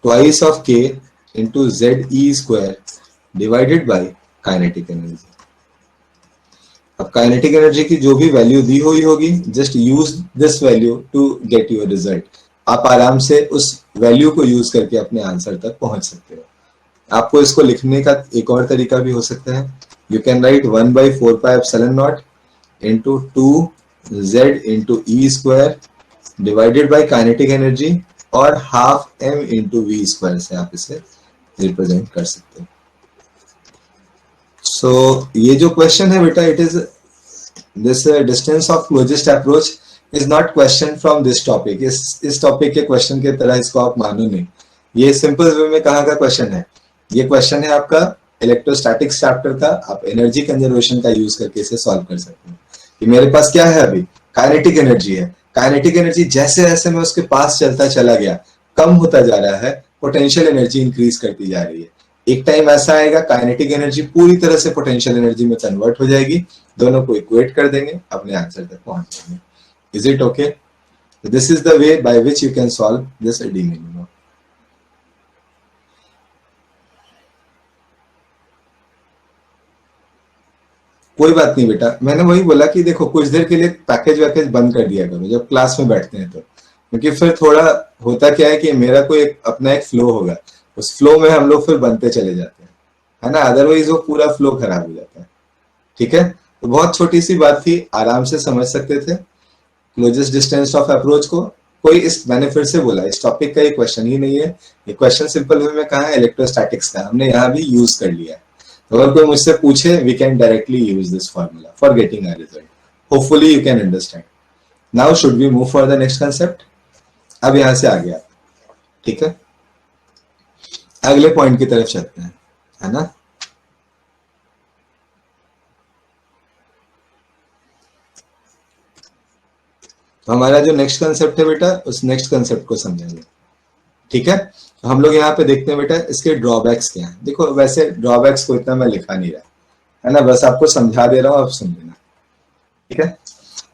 twice of k into z e square divided by kinetic energy। अब kinetic energy की जो भी value दी हुई होगी, just use this value to get your result. आप आराम से उस वैल्यू को यूज करके अपने आंसर तक पहुंच सकते हो। आपको इसको लिखने का एक और तरीका भी हो सकता है, you can write 1/4πε0 into 2z into e square divided by kinetic energy और half m into v square से आप इसे रिप्रेजेंट कर सकते हैं। सो ये जो क्वेश्चन है बेटा, it is this distance of closest approach is not question from this topic. इस टॉपिक के क्वेश्चन के तरह इसको आप मानो नहीं। ये सिंपल वे में कहाँ का क्वेश्चन है? ये क्वेश्चन है आपका इलेक्ट्रोस्टैटिक्स चैप्टर का। आप एनर्जी कंजर्वेशन का यूज करके इसे सॉल्व कर सकते हैं। कि मेरे पास क्या है, अभी काइनेटिक एनर्जी है, काइनेटिक एनर्जी जैसे जैसे मैं उसके पास चलता चला गया कम होता जा रहा है, पोटेंशियल एनर्जी इंक्रीज करती जा रही है। एक टाइम ऐसा आएगा काइनेटिक एनर्जी पूरी तरह से पोटेंशियल एनर्जी में कन्वर्ट हो जाएगी, दोनों को इक्वेट कर देंगे, अपने आंसर तक पहुंच जाएंगे। Is it okay? This is the way by which you can solve this D minimum. कोई बात नहीं बेटा, मैंने वही बोला कि देखो कुछ देर के लिए पैकेज वैकेज बंद कर दिया करो जब क्लास में बैठते हैं तो, क्योंकि फिर थोड़ा होता क्या है कि मेरा कोई अपना एक फ्लो होगा, उस फ्लो में हम लोग फिर बनते चले जाते हैं, है ना, अदरवाइज वो पूरा फ्लो खराब हो जाता है। ठीक है, तो बहुत छोटी सी बात थी, आराम से समझ सकते थे क्लोजेस्ट डिस्टेंस ऑफ अप्रोच को। कोई इस, मैंने फिर से बोला, इस टॉपिक का ये क्वेश्चन ही नहीं है, ये क्वेश्चन सिंपल वे में कहा है इलेक्ट्रोस्टैटिक्स का, हमने यहाँ भी यूज कर लिया है। तो अगर कोई मुझसे पूछे we can directly use this formula for getting a result, hopefully you can understand. Now should we move for the next concept? अब यहां से आ गया, ठीक है, अगले पॉइंट की तरफ चलते हैं, है ना। तो हमारा जो नेक्स्ट कंसेप्ट है बेटा, उस नेक्स्ट कंसेप्ट को समझेंगे, ठीक है। तो हम लोग यहाँ पे देखते हैं बेटा इसके ड्रॉबैक्स क्या हैं। देखो वैसे ड्रॉबैक्स को इतना मैं लिखा नहीं रहा, है ना, बस आपको समझा दे रहा हूँ, आप सुन लेना, ठीक है।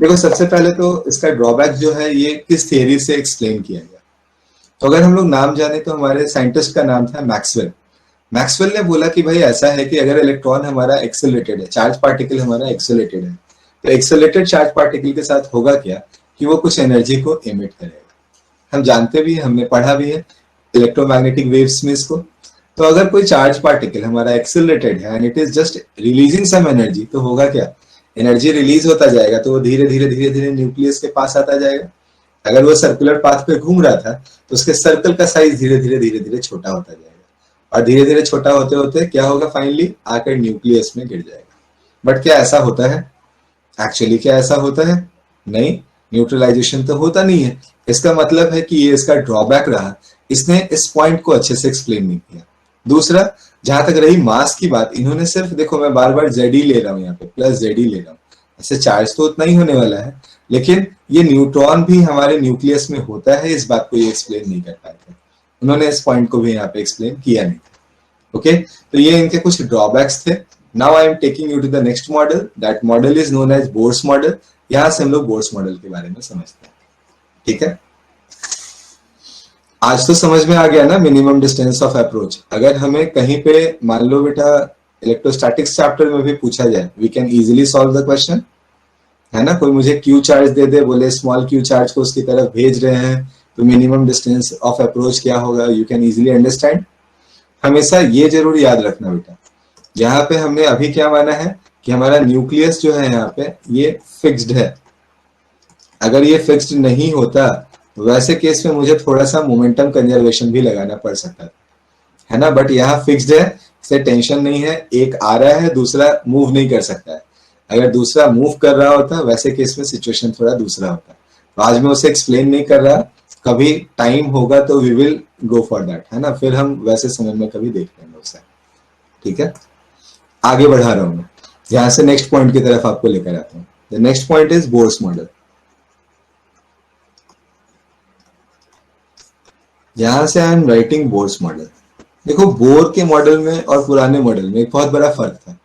देखो सबसे पहले तो इसका ड्रॉबैक जो है ये किस थियरी से एक्सप्लेन किया गया। तो अगर हम लोग नाम जाने तो हमारे साइंटिस्ट का नाम था मैक्सवेल। मैक्सवेल ने बोला कि भाई ऐसा है कि अगर इलेक्ट्रॉन हमारा एक्सेलरेटेड है, चार्ज पार्टिकल हमारा एक्सेलरेटेड है, तो एक्सेलरेटेड चार्ज पार्टिकल के साथ होगा क्या कि वो कुछ एनर्जी को एमिट करेगा। हम जानते भी हैं, हमने पढ़ा भी है इलेक्ट्रोमैग्नेटिक वेव्स में इसको। तो अगर कोई चार्ज पार्टिकल हमारा एक्सेलरेटेड है and it is just releasing some energy, तो होगा क्या, एनर्जी रिलीज होता जाएगा तो वो धीरे धीरे धीरे धीरे न्यूक्लियस के पास आता जाएगा। अगर वो सर्कुलर पाथ पे घूम रहा था तो उसके सर्कल का साइज धीरे धीरे धीरे धीरे छोटा होता जाएगा, और धीरे धीरे छोटा होते होते क्या होगा, फाइनली आकर न्यूक्लियस में गिर जाएगा। बट क्या ऐसा होता है? एक्चुअली क्या ऐसा होता है? नहीं, न्यूट्रलाइजेशन तो होता नहीं है। इसका मतलब है कि ये इसका ड्रॉबैक रहा, इसने इस पॉइंट को अच्छे से एक्सप्लेन नहीं किया। दूसरा, जहां तक रही मास की बात, इन्होंने सिर्फ, देखो मैं बार बार जेड ही ले रहा हूँ यहाँ पे, प्लस जेड ही ले रहा हूँ, ऐसे चार्ज तो उतना ही होने वाला है, लेकिन ये न्यूट्रॉन भी हमारे न्यूक्लियस में होता है, इस बात को ये एक्सप्लेन नहीं कर पाए थे। उन्होंने इस पॉइंट को भी यहाँ पे एक्सप्लेन किया नहीं था। ओके, तो ये इनके कुछ ड्रॉबैक्स थे। Now I am taking you to the next model, that model is known as Bohr's model. यहां से हम लोग बोर्स मॉडल के बारे में समझते हैं, ठीक है। आज तो समझ में आ गया ना मिनिमम डिस्टेंस ऑफ अप्रोच। अगर हमें कहीं पे मान लो बेटा इलेक्ट्रोस्टैटिक्स चैप्टर में भी पूछा जाए, we can easily solve the question, है ना। कोई मुझे क्यू चार्ज दे दे, बोले स्मॉल क्यू चार्ज को उसकी तरफ भेज रहे हैं, तो मिनिमम डिस्टेंस ऑफ अप्रोच क्या होगा, यू कैन इजीली अंडरस्टैंड। हमेशा ये जरूर याद रखना बेटा, यहाँ पे हमने अभी क्या माना है कि हमारा न्यूक्लियस जो है यहाँ पे ये फिक्स्ड है। अगर ये फिक्स्ड नहीं होता तो वैसे केस में मुझे थोड़ा सा मोमेंटम कंजर्वेशन भी लगाना पड़ सकता है ना, बट यहाँ फिक्स्ड है, इससे टेंशन नहीं है। एक आ रहा है, दूसरा मूव नहीं कर सकता है। अगर दूसरा मूव कर रहा होता वैसे केस में सिचुएशन थोड़ा दूसरा होता। तो आज मैं उसे एक्सप्लेन नहीं कर रहा, कभी टाइम होगा तो we will go for that, है ना, फिर हम वैसे समय में कभी देख लेंगे उसे, ठीक है। आगे बढ़ा रहा हूं मैं, यहां से नेक्स्ट पॉइंट की तरफ आपको लेकर आता हूं। The next point is bourse model. यहां से आई एम राइटिंग बोर्स मॉडल। देखो बोर के मॉडल में और पुराने मॉडल में एक बहुत बड़ा फर्क था।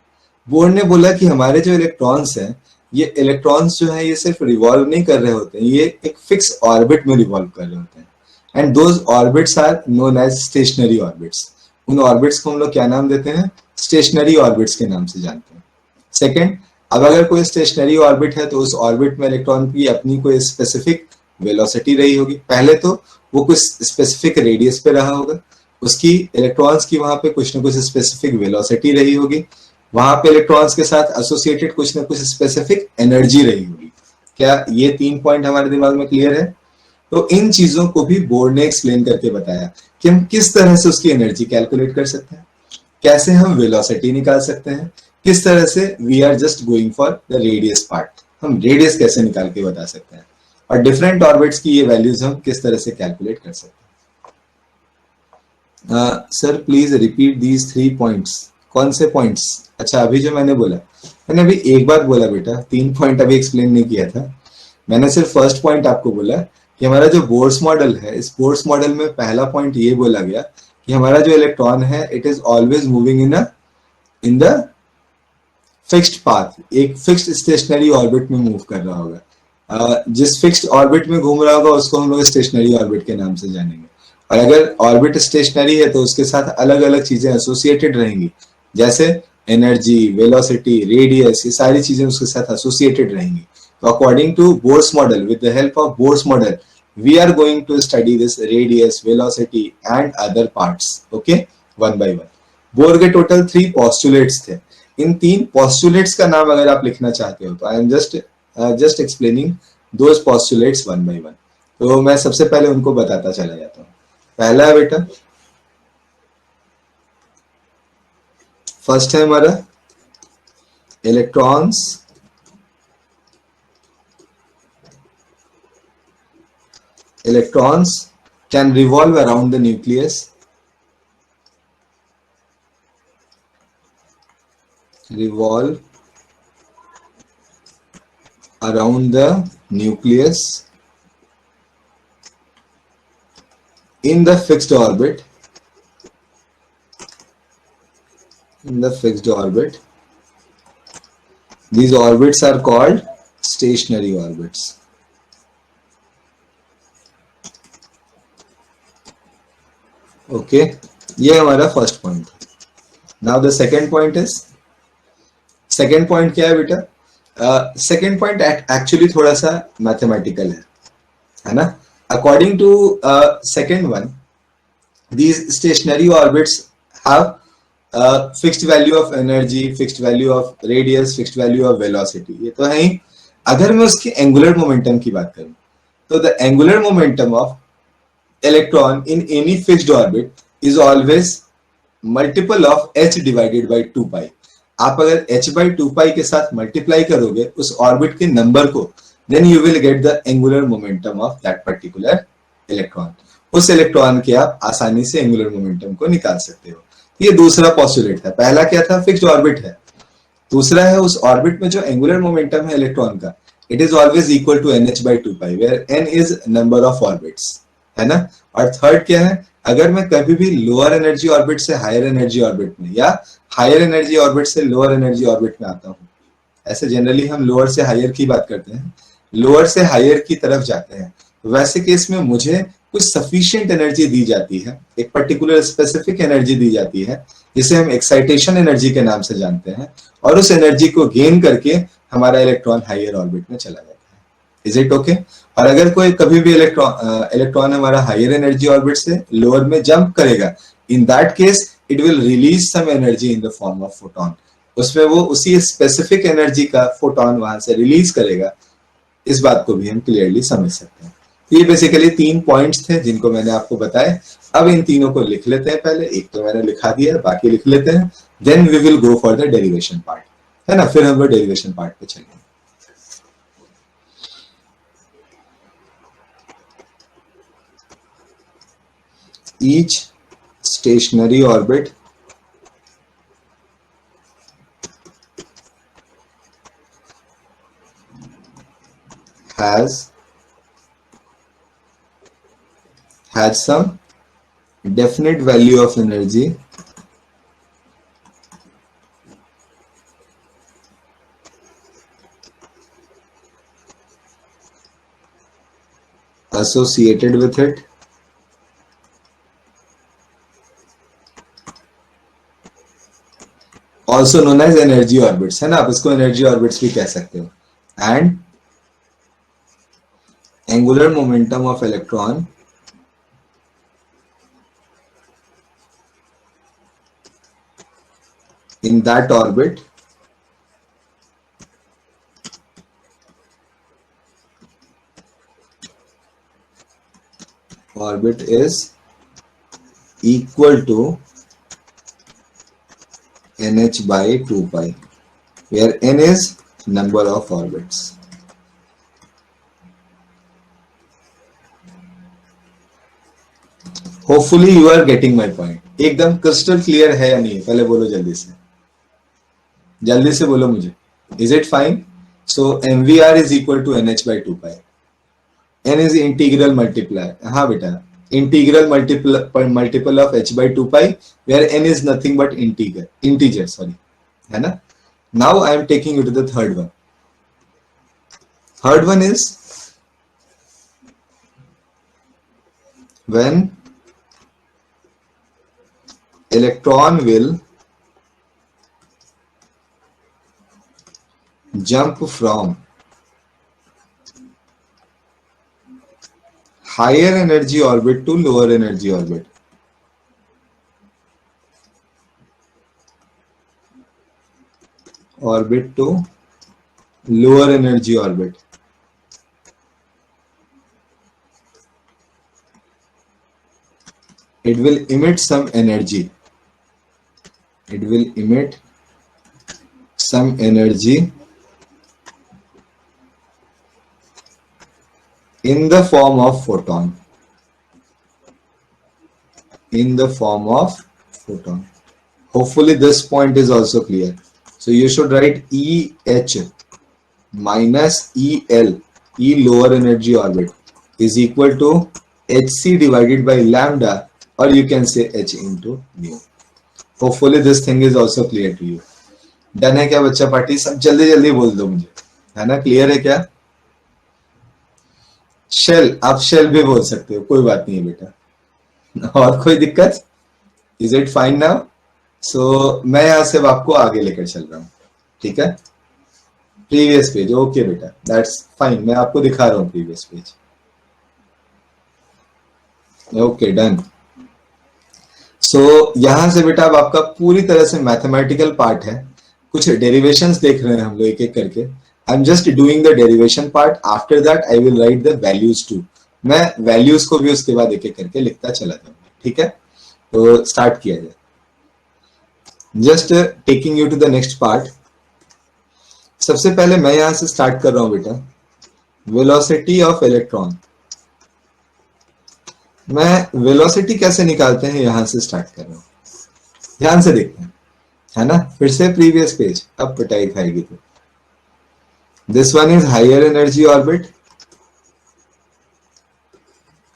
बोर ने बोला कि हमारे जो इलेक्ट्रॉन्स हैं, ये इलेक्ट्रॉन्स जो है ये सिर्फ रिवॉल्व नहीं कर रहे होते हैं, ये एक फिक्स ऑर्बिट में रिवॉल्व कर रहे होते हैं, and those orbits are known as stationary orbits. उन ऑर्बिट्स को हम लोग क्या नाम देते हैं? स्टेशनरी ऑर्बिट्स के नाम से जानते हैं। सेकेंड, अब अगर कोई स्टेशनरी ऑर्बिट है तो उस ऑर्बिट में इलेक्ट्रॉन की अपनी कोई स्पेसिफिक वेलोसिटी रही होगी। पहले तो वो कुछ स्पेसिफिक रेडियस पे रहा होगा, उसकी इलेक्ट्रॉन्स की वहां पे कुछ ना कुछ स्पेसिफिक वेलोसिटी रही होगी, वहां पे इलेक्ट्रॉन्स के साथ एसोसिएटेड कुछ ना कुछ स्पेसिफिक एनर्जी रही होगी। क्या ये 3 पॉइंट हमारे दिमाग में क्लियर है? तो इन चीजों को भी बोर्ड ने एक्सप्लेन करके बताया कि हम किस तरह से उसकी एनर्जी कैलकुलेट कर सकते हैं, कैसे हम वेलोसिटी निकाल सकते हैं, किस तरह से we are just going for the radius part, हम रेडियस कैसे निकाल के बता सकते हैं, और डिफरेंट ऑर्बिट्स की ये वैल्यूज हम किस तरह से कैलकुलेट कर सकते हैं। Sir please repeat these 3 points. कौन से पॉइंट्स? अच्छा, अभी जो मैंने बोला, मैंने अभी एक बात बोला बेटा, 3 पॉइंट अभी एक्सप्लेन नहीं किया था। मैंने सिर्फ फर्स्ट पॉइंट आपको बोला कि हमारा जो बोर्स मॉडल है, इस बोर्स मॉडल में पहला पॉइंट ये बोला गया कि हमारा जो इलेक्ट्रॉन है it is always moving in the fixed path, एक फिक्स्ड स्टेशनरी ऑर्बिट में मूव कर रहा होगा। जिस फिक्स्ड ऑर्बिट में घूम रहा होगा उसको हम लोग स्टेशनरी ऑर्बिट के नाम से जानेंगे। और अगर ऑर्बिट स्टेशनरी है तो उसके साथ अलग अलग चीजें एसोसिएटेड रहेंगी, जैसे एनर्जी, वेलोसिटी, रेडियस, ये सारी चीजें उसके साथ एसोसिएटेड रहेंगी. तो according to Bohr's model, with the help of Bohr's model, we are going to study this radius, velocity and other parts. Okay, one by one. Bore के टोटल 3 postulates थे. इन 3 postulates का नाम अगर आप लिखना चाहते हो तो I am just explaining those postulates one by one. तो मैं सबसे पहले उनको बताता चला जाता हूँ. पहला है बेटा, फर्स्ट है हमारा electrons can revolve around the nucleus. Revolve around the nucleus in the fixed orbit. These orbits are called stationary orbits. Okay, ये हमारा first point. Now the second point is, second point क्या है बेटा? Second point actually थोड़ा सा mathematical है ना. According to second one, these stationary orbits have fixed value of energy, fixed value of radius, fixed value of velocity. ये तो है ही. अगर मैं उसकी एंगुलर मोमेंटम की बात करूं तो the angular momentum of electron in any fixed orbit is always multiple of h divided by 2 pi. आप अगर h by 2 pi के साथ मल्टीप्लाई करोगे उस ऑर्बिट के नंबर को, then you will get the angular momentum of that particular electron. उस electron के आप आसानी से एंगुलर मोमेंटम को निकाल सकते हो. ये दूसरा पॉस्टुलेट था. पहला क्या था? फिक्स्ड ऑर्बिट है. दूसरा है उस ऑर्बिट में जो एंगुलर मोमेंटम है इलेक्ट्रॉन का, it is always equal to nh by 2 pi, where n is number of orbits, है ना. और थर्ड क्या है? अगर मैं कभी भी लोअर एनर्जी ऑर्बिट से हायर एनर्जी ऑर्बिट में या हायर एनर्जी ऑर्बिट से लोअर एनर्जी ऑर्बिट में आता हूं, ऐसे जनरली हम लोअर से हायर की बात करते हैं, लोअर से हायर की तरफ जाते हैं, वैसे केस में मुझे कुछ सफिशिएंट एनर्जी दी जाती है, एक पर्टिकुलर स्पेसिफिक एनर्जी दी जाती है जिसे हम एक्साइटेशन एनर्जी के नाम से जानते हैं, और उस एनर्जी को गेन करके हमारा इलेक्ट्रॉन हायर ऑर्बिट में चला जाता है. Is it okay? और अगर कोई कभी भी इलेक्ट्रॉन हमारा हायर एनर्जी ऑर्बिट से लोअर में जंप करेगा, in that case it will release some energy in the form of photon. उसमें वो उसी स्पेसिफिक एनर्जी का फोटोन वहां से रिलीज करेगा. इस बात को भी हम क्लियरली समझ सकते हैं. ये बेसिकली 3 पॉइंट्स थे जिनको मैंने आपको बताया. अब इन तीनों को लिख लेते हैं. पहले एक तो मैंने लिखा दिया, बाकी लिख लेते हैं, then we will go for the derivation part, है ना. फिर हम लोग डेरिवेशन पार्ट पे चलेंगे. Each stationary orbit has some definite value of energy associated with it, also known as energy orbits, है ना. आप इसको energy orbits भी कह सकते हो. And angular momentum of electron in that orbit is equal to nh by 2 pi, where n is number of orbits. Hopefully you are getting my point. एकदम crystal clear है या नहीं? पहले बोलो जल्दी से बोलो मुझे. Is it fine? So mvr is equal to nh by 2 pi. n is integral multiply. हाँ बेटा, integral multiple of h by 2 pi, where n is nothing but integer, sorry, है ना. Now I am taking you to the third one. Third one is when electron will jump from higher energy orbit to lower energy orbit. Orbit to lower energy orbit. It will emit some energy. It will emit some energy in the form of photon. In the form of photon. Hopefully this point is also clear. So you should write EH minus EL, E lower energy orbit, is equal to HC divided by lambda, or you can say H into mu. Hopefully this thing is also clear to you. Done है क्या बच्चा party? सब जल्दी जल्दी बोल दो मुझे, है ना? क्लियर है क्या? शेल, आप शेल भी बोल सकते हो, कोई बात नहीं है बेटा। और कोई दिक्कत? Is it fine now? So मैं यहां से आपको आगे लेकर चल रहा हूं, ठीक है? प्रीवियस पेज, ओके बेटा, दैट्स फाइन। मैं आपको दिखा रहा हूं previous page. Okay done. So यहां से बेटा अब आपका पूरी तरह से मैथमेटिकल पार्ट है। कुछ डेरिवेशंस देख रहे हैं हम लोग एक एक करके। I am just doing the derivation part, after that I will write the values too. मैं वैल्यूज को भी उसके बाद एक एक करके लिखता चला जाऊंगा, ठीक है? तो स्टार्ट किया जाए। Just taking you to the next part. सबसे पहले मैं यहां से स्टार्ट कर रहा हूं बेटा, वेलोसिटी ऑफ इलेक्ट्रॉन। मैं वेलोसिटी कैसे निकालते हैं यहां से स्टार्ट कर रहा हूं, ध्यान से देखते हैं, है ना? फिर से प्रीवियस पेज, अब पिटाई खाएगी तो। This one is higher energy orbit,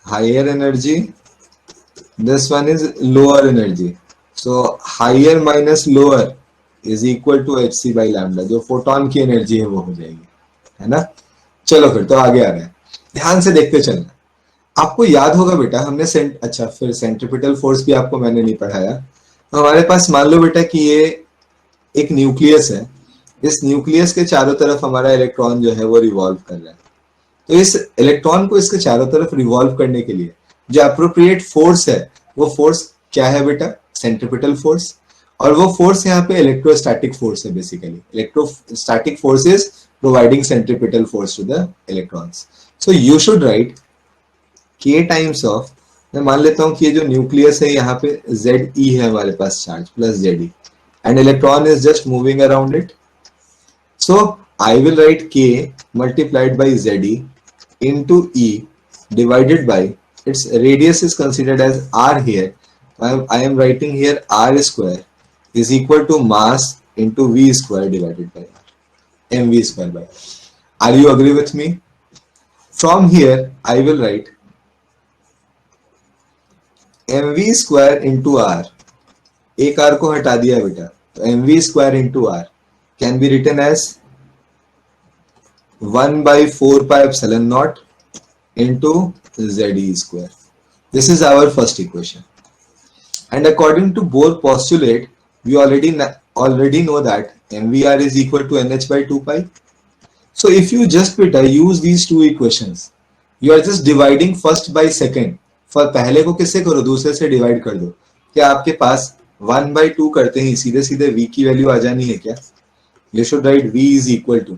higher energy, this one is lower energy. So higher minus lower is equal to H C by lambda, जो फोटोन की एनर्जी है वो हो जाएगी, है ना? चलो फिर तो आगे आ रहे हैं, ध्यान से देखते चलना। आपको याद होगा बेटा हमने अच्छा फिर सेंट्रीपिटल फोर्स भी आपको मैंने नहीं पढ़ाया। तो हमारे पास मान लो बेटा कि ये एक न्यूक्लियस है, इस न्यूक्लियस के चारों तरफ हमारा इलेक्ट्रॉन जो है वो रिवॉल्व कर रहा है। तो इस इलेक्ट्रॉन को इसके चारों तरफ रिवॉल्व करने के लिए जो अप्रोप्रिएट फोर्स है, वो फोर्स क्या है बेटा? Centripetal force. और वो फोर्स यहाँ पे इलेक्ट्रोस्टैटिक फोर्स है। Basically electrostatic force is providing centripetal force to the electrons. So you should write k times of, मैं मान लेता हूं कि ये जो न्यूक्लियस है यहाँ पे Ze है हमारे पास charge plus Ze, and electron is just moving around it. So I will write k multiplied by Ze into E divided by its radius is considered as r here. I am writing here r square is equal to mass into v square divided by r, mv square by r. Are you agree with me? From here I will write mv square into r, एक r को हटा दिया बेटा, तो mv square into r can be written as 1 by 4 pi epsilon naught into Ze square. This is our first equation. And according to Bohr postulate, we already know that mvr is equal to nh by 2 pi. So if you just use these two equations, you are just dividing first by second. For पहले को किससे करो? दूसरे से divide कर दो। क्या आपके पास 1 by 2 करते ही सीधे सीधे v की वैल्यू आ जानी है क्या? You should write v is equal to,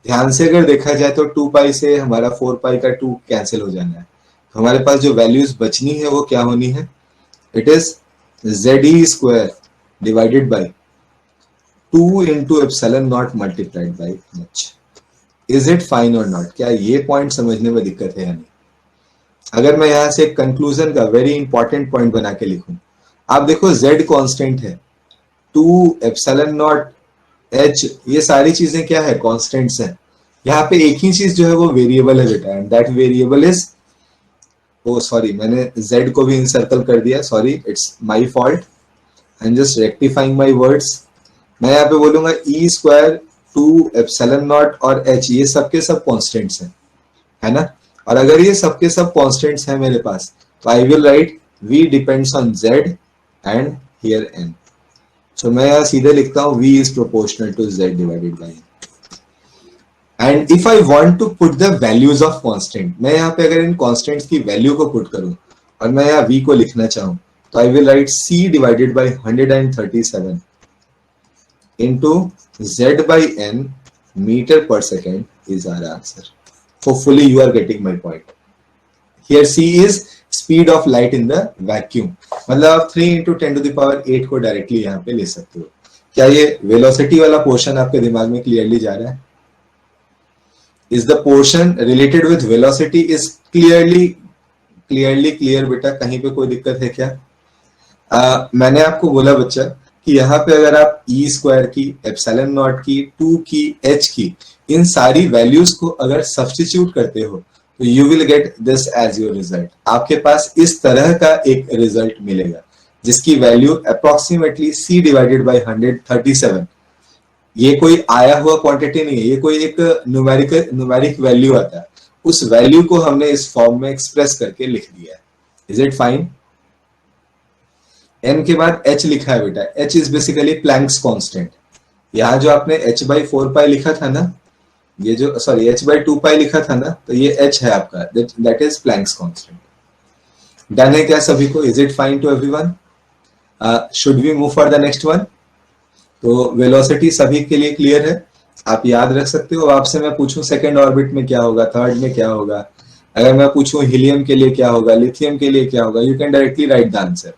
ध्यान से अगर देखा जाए तो 2 पाई से हमारा 4 पाई का 2 कैंसिल हो जाना है। हमारे पास जो वैल्यूज बचनी है वो क्या होनी है? It is Ze square divided by 2 into epsilon not multiplied by h। Is it fine और नॉट? क्या ये पॉइंट समझने में दिक्कत है या नहीं? अगर मैं यहां से एक कंक्लूजन का वेरी इंपॉर्टेंट पॉइंट बना के लिखूं, आप देखो z कांस्टेंट है, 2 एप्सिलॉन नॉट h, ये सारी चीजें क्या है? कांस्टेंट्स हैं। यहाँ पे एक ही चीज जो है वो वेरिएबल है बेटा, and that variable is, oh sorry मैंने z को भी इंसर्कल कर दिया, sorry it's my fault, I am just rectifying my words. मैं यहाँ पे बोलूंगा e स्क्वायर 2 एप्सिलॉन नॉट और h, ये सबके सब कांस्टेंट्स हैं, है ना? और अगर ये सबके सब कांस्टेंट्स हैं मेरे पास, तो I will write v depends on z and here n। So मैं यहाँ सीधे लिखता हूँ v is proportional to z divided by n। And if I want to put the values of constant, मैं यहाँ पे अगर इन कांस्टेंट्स की वैल्यू को पुट करूं और मैं यहाँ v को लिखना चाहूं, तो I will write c divided by 137 into z by n meter per second is our answer. Hopefully you are getting my point. Here c is speed of light in the vacuum. मतलब आप 3 into 10 to the power 8 को directly यहाँ पे ले सकते हो. क्या ये वेलोसिटी वाला पोर्शन आपके दिमाग में क्लियरली जा रहा है? Is the portion related with velocity is clearly clear बेटा? कहीं पे कोई दिक्कत है क्या? मैंने आपको बोला बच्चा कि यहाँ पे अगर आप ई स्क्वायर की, एप्सिलॉन नॉट की, 2 की, h की, इन सारी वैल्यूज को अगर सब्स्टिट्यूट करते हो तो you will get this as your result. आपके पास इस तरह का एक रिजल्ट मिलेगा जिसकी value approximately c divided by 137. ये कोई आया हुआ क्वांटिटी नहीं है, ये कोई एक न्यूमेरिक वैल्यू आता है. उस वैल्यू को हमने इस फॉर्म में एक्सप्रेस करके लिख दिया है. Is it fine? n के बाद h लिखा है बेटा. h is basically Planck's constant. यहाँ जो आपने h by 4 लिखा था ना, ये जो सॉरी h by 2 लिखा था ना, तो ये h है आपका, that is Planck's constant. Done है क्या सभी को? Is it fine to everyone? Should we move for the next one? तो वेलोसिटी सभी के लिए क्लियर है, आप याद रख सकते हो. आपसे मैं पूछूं सेकंड ऑर्बिट में क्या होगा, थर्ड में क्या होगा, अगर मैं पूछूं हीलियम के लिए क्या होगा, लिथियम के लिए क्या होगा, you can directly right the answer.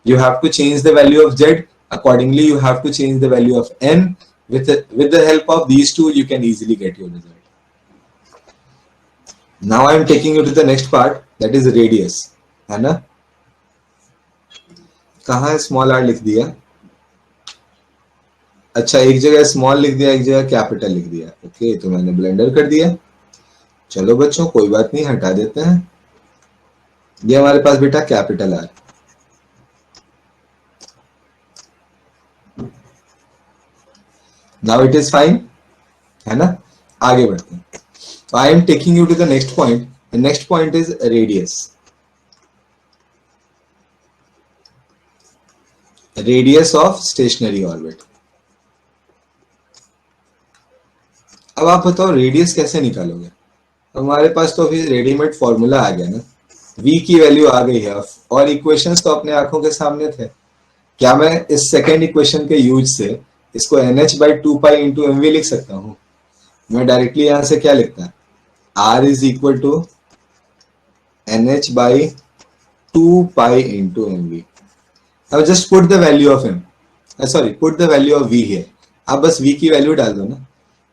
You have to change the value of z. Accordingly, you have to change the value of n. With the help of these two, you can easily get your result. Now I am taking you to the next part, that is radius. है ना? कहाँ small r लिख दिया? अच्छा, एक जगह small लिख दिया, एक जगह कैपिटल लिख दिया. ओके, तो मैंने ब्लेंडर कर दिया. चलो बच्चों, कोई बात नहीं, हटा देते हैं. ये हमारे पास बेटा capital r. Now it is fine, है ना? आगे बढ़ते हैं. So I am taking you to the next point. The next point is radius. Radius of stationary orbit. अब आप बताओ रेडियस कैसे निकालोगे? हमारे पास तो अभी रेडीमेड फॉर्मूला आ गया ना, v की वैल्यू आ गई है और इक्वेशंस तो अपने आंखों के सामने थे. क्या मैं इस सेकेंड इक्वेशन के यूज से इसको NH by 2 इंटू mv लिख सकता हूं? मैं डायरेक्टली यहां से क्या लिखता है? R is equal to NH by 2 into mv. अब just put the value of m, sorry put the value of v here. आप बस v की वैल्यू डाल दो ना.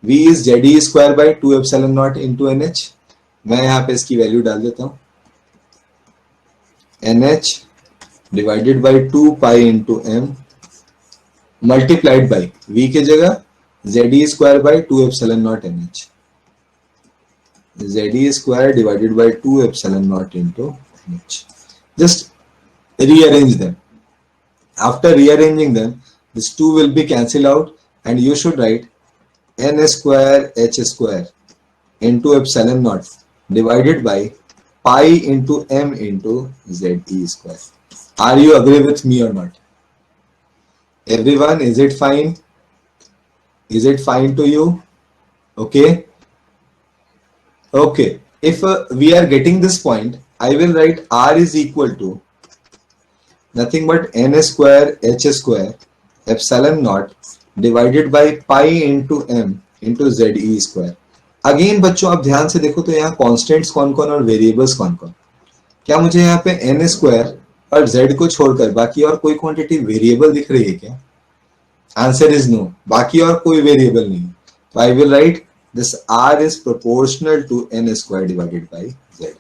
v is ZE square by 2 epsilon naught into NH. मैं यहाँ पे इसकी वैल्यू डाल देता हूं, NH divided by 2 into m multiplied by v की जगह ZE square by 2 epsilon not NH. ZE square divided by 2 epsilon naught into NH. Just rearrange them. After rearranging them, this 2 will be cancelled out and you should write n square h square into epsilon naught divided by pi into m into ZE square. Are you agree with me or not? Everyone, is it fine? Is it fine to you? Okay. Okay. If we are getting this point, I will write R is equal to nothing but n square h square epsilon naught divided by pi into m into ZE square. Again बच्चों आप ध्यान से देखो तो यहाँ constants कौन कौन और वेरिएबल्स कौन कौन. क्या मुझे यहाँ पे n स्क्वायर और z को छोड़कर बाकी और कोई क्वांटिटी वेरिएबल दिख रही है क्या? Answer is no. बाकी और कोई वेरिएबल नहीं. तो I will write this r is proportional to n square divided by z.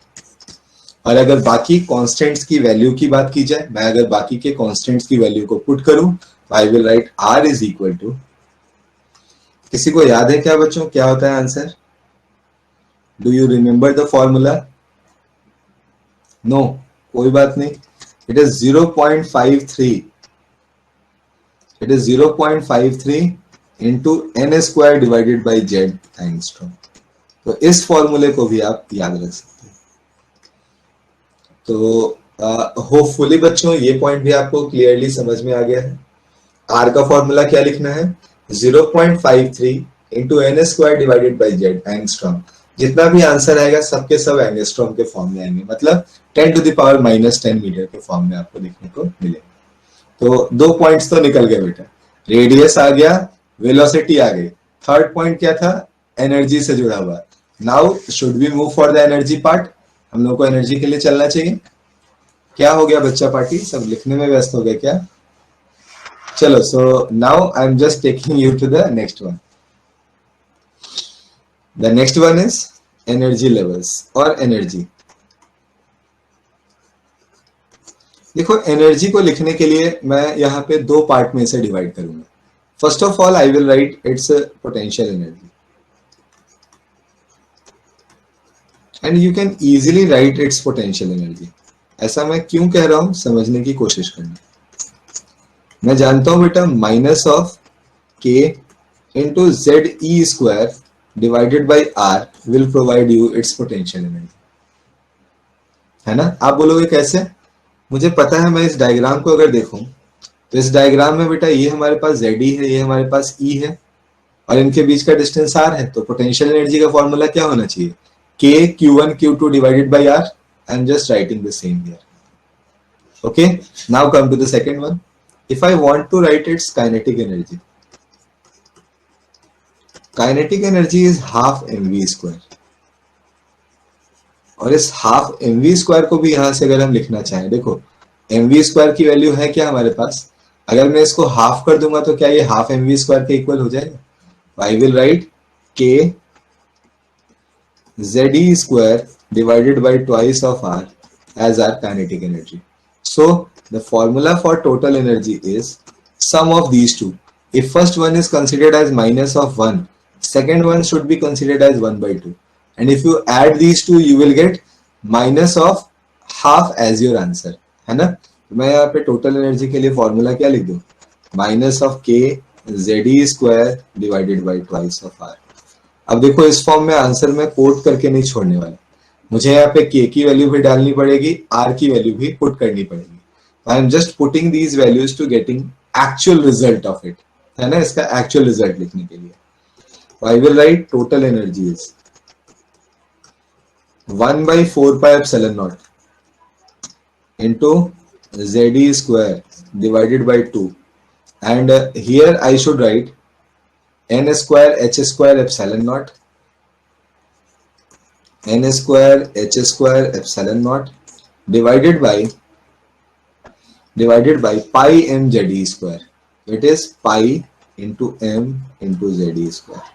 और अगर बाकी कांस्टेंट्स की वैल्यू की बात की जाए, मैं अगर बाकी के कांस्टेंट्स की वैल्यू को पुट करूं, I will write r is equal to, किसी को याद है क्या बच्चों क्या होता है answer? Do you remember the formula? No, कोई बात नहीं. It is 0.53. It is 0.53 into n square divided by z angstrom. तो इस फॉर्मूले को भी आप याद रख सकते हैं. तो होपफुली बच्चों ये पॉइंट भी आपको क्लियरली समझ में आ गया है. R का फॉर्मूला क्या लिखना है? 0.53 into N square divided by Z angstrom. जितना भी आंसर आएगा सबके सब एंगस्ट्रॉम के फॉर्म में आएंगे, मतलब 10⁻⁻10 मीटर के फॉर्म में आपको देखने को मिलेगा। तो 2 पॉइंट्स तो निकल गए बेटा, रेडियस आ गया, वेलोसिटी आ गई। थर्ड पॉइंट क्या था? एनर्जी से जुड़ा हुआ। Now should we move for the energy part? हम लोग को एनर्जी के लिए चलना चाहिए। क्या हो गया बच्चा पार्टी, सब लिखने में व्यस्त हो गए क्या? चलो, so now I am just taking you to the next one. The next one is energy levels और एनर्जी। देखो, एनर्जी को लिखने के लिए मैं यहाँ पे 2 पार्ट में इसे डिवाइड करूंगा। First of all I will right it's potential energy and you can easily right it's potential energy. ऐसा मैं क्यों कह रहा हूं, समझने की कोशिश करना। मैं जानता हूं बेटा, minus of K into Z E square divided by R will provide you its potential energy, है ना? आप बोलोगे कैसे? मुझे पता है, मैं इस डायग्राम को अगर देखूं तो इस डायग्राम में बेटा ये हमारे पास ZE है, ये हमारे पास E है और इनके बीच का डिस्टेंस R है। तो पोटेंशियल एनर्जी का फॉर्मूला क्या होना चाहिए? K Q1 Q2 divided by R। I am just writing the same here. Okay, now come to the second one. If I want to write its kinetic energy, kinetic energy is half mv square. और इस half mv square को भी यहां से अगर हम लिखना चाहें, देखो mv स्क्वायर की वैल्यू है क्या हमारे पास? अगर मैं इसको हाफ कर दूंगा तो क्या ये हाफ mv स्क्वायर के इक्वल हो जाएगा? आई will write k ZE square divided by twice of r as our kinetic energy. So the formula for total energy is sum of these two. If first one is considered as minus of 1, second one should be considered as 1 by 2. And if you add these two, you will get minus of half as your answer. है ना? तो मैं यहाँ पे total energy के लिए formula क्या लिख दूं? माइनस ऑफ के ZE square divided by twice of r. अब देखो, इस फॉर्म में आंसर में कोट करके नहीं छोड़ने वाला, मुझे यहाँ पे k की वैल्यू भी डालनी पड़ेगी, r की वैल्यू भी पुट करनी पड़ेगी। I am just putting these values to getting actual result of it, है ना? इसका एक्चुअल रिजल्ट लिखने के लिए I will write total energy is 1/4 pi epsilon naught into ZE square divided by 2, and here I should write n square h square epsilon naught, n square h square epsilon naught divided by pi m ZE square. It is pi into m into ZE square.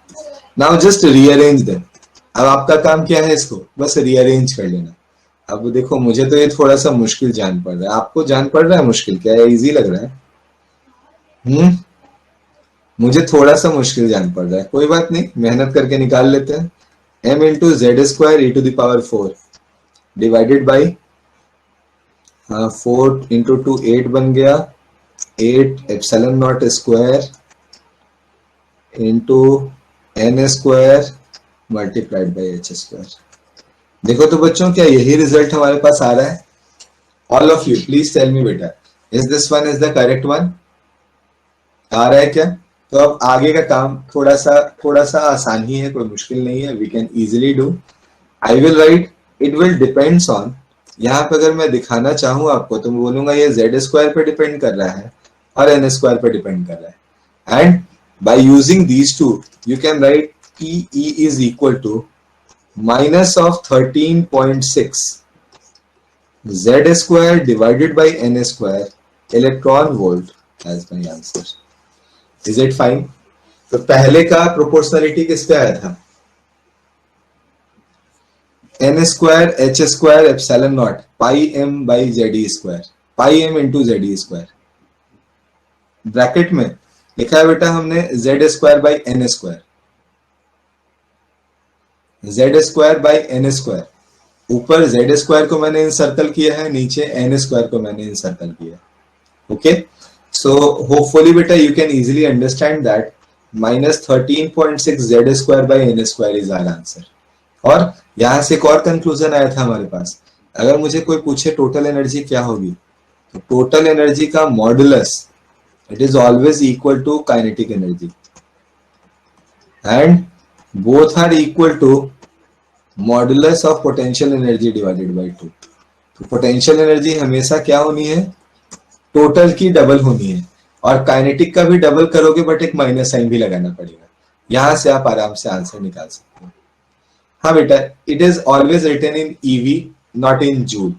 Now just rearrange them. अब आपका काम क्या है? इसको बस rearrange कर लेना। अब देखो, मुझे तो ये थोड़ा सा मुश्किल जान पड़ रहा है, आपको जान पड़ रहा है मुश्किल? क्या है, इजी लग रहा है? मुझे थोड़ा सा मुश्किल जान पड़ रहा है, कोई बात नहीं, मेहनत करके निकाल लेते हैं। m into Z square e to the power 4 divided by 4 into 2 8 बन गया, 8 epsilon naught square into n square multiplied by h square. देखो तो बच्चों, क्या यही रिजल्ट हमारे पास आ रहा है? All of you please tell me बेटा, is this one is the correct one? आ रहा है क्या? तो अब आगे का काम थोड़ा सा आसान ही है, कोई मुश्किल नहीं है, we can easily do. I will write it will depends on. यहाँ पे अगर मैं दिखाना चाहूँ आपको तो मैं बोलूंगा ये जेड स्क्वायर पे डिपेंड कर रहा है और एन स्क्वायर पे डिपेंड कर रहा है। And by using these two you can write E is equal to minus of 13.6 z square divided by n square electron volt as my answer. Is it fine? तो पहले का proportionality किस पे आया था? n square h square epsilon naught pi m by ZE square, pi m into ZE square. Bracket में लिखा है बेटा हमने z square by n square, z square by N square. ऊपर z स्क्वायर को मैंने इंसर्कल किया है, नीचे n स्क्वायर को मैंने इंसर्कल किया है। ओके, सो होपफुली बेटा you can easily understand that minus 13.6 z square by N square is our answer. और यहां से एक और कंक्लूजन आया था हमारे पास, अगर मुझे कोई पूछे टोटल एनर्जी क्या होगी, तो टोटल एनर्जी का modulus it is always equal to kinetic energy. and both are equal to modulus of potential energy divided by 2। तो पोटेंशियल एनर्जी हमेशा क्या होनी है, टोटल की डबल होनी है, और काइनेटिक का भी डबल करोगे बट एक माइनस साइन भी लगाना पड़ेगा। यहां से आप आराम से आंसर निकाल सकते हो। हाँ बेटा, it is always written in eV not in joule.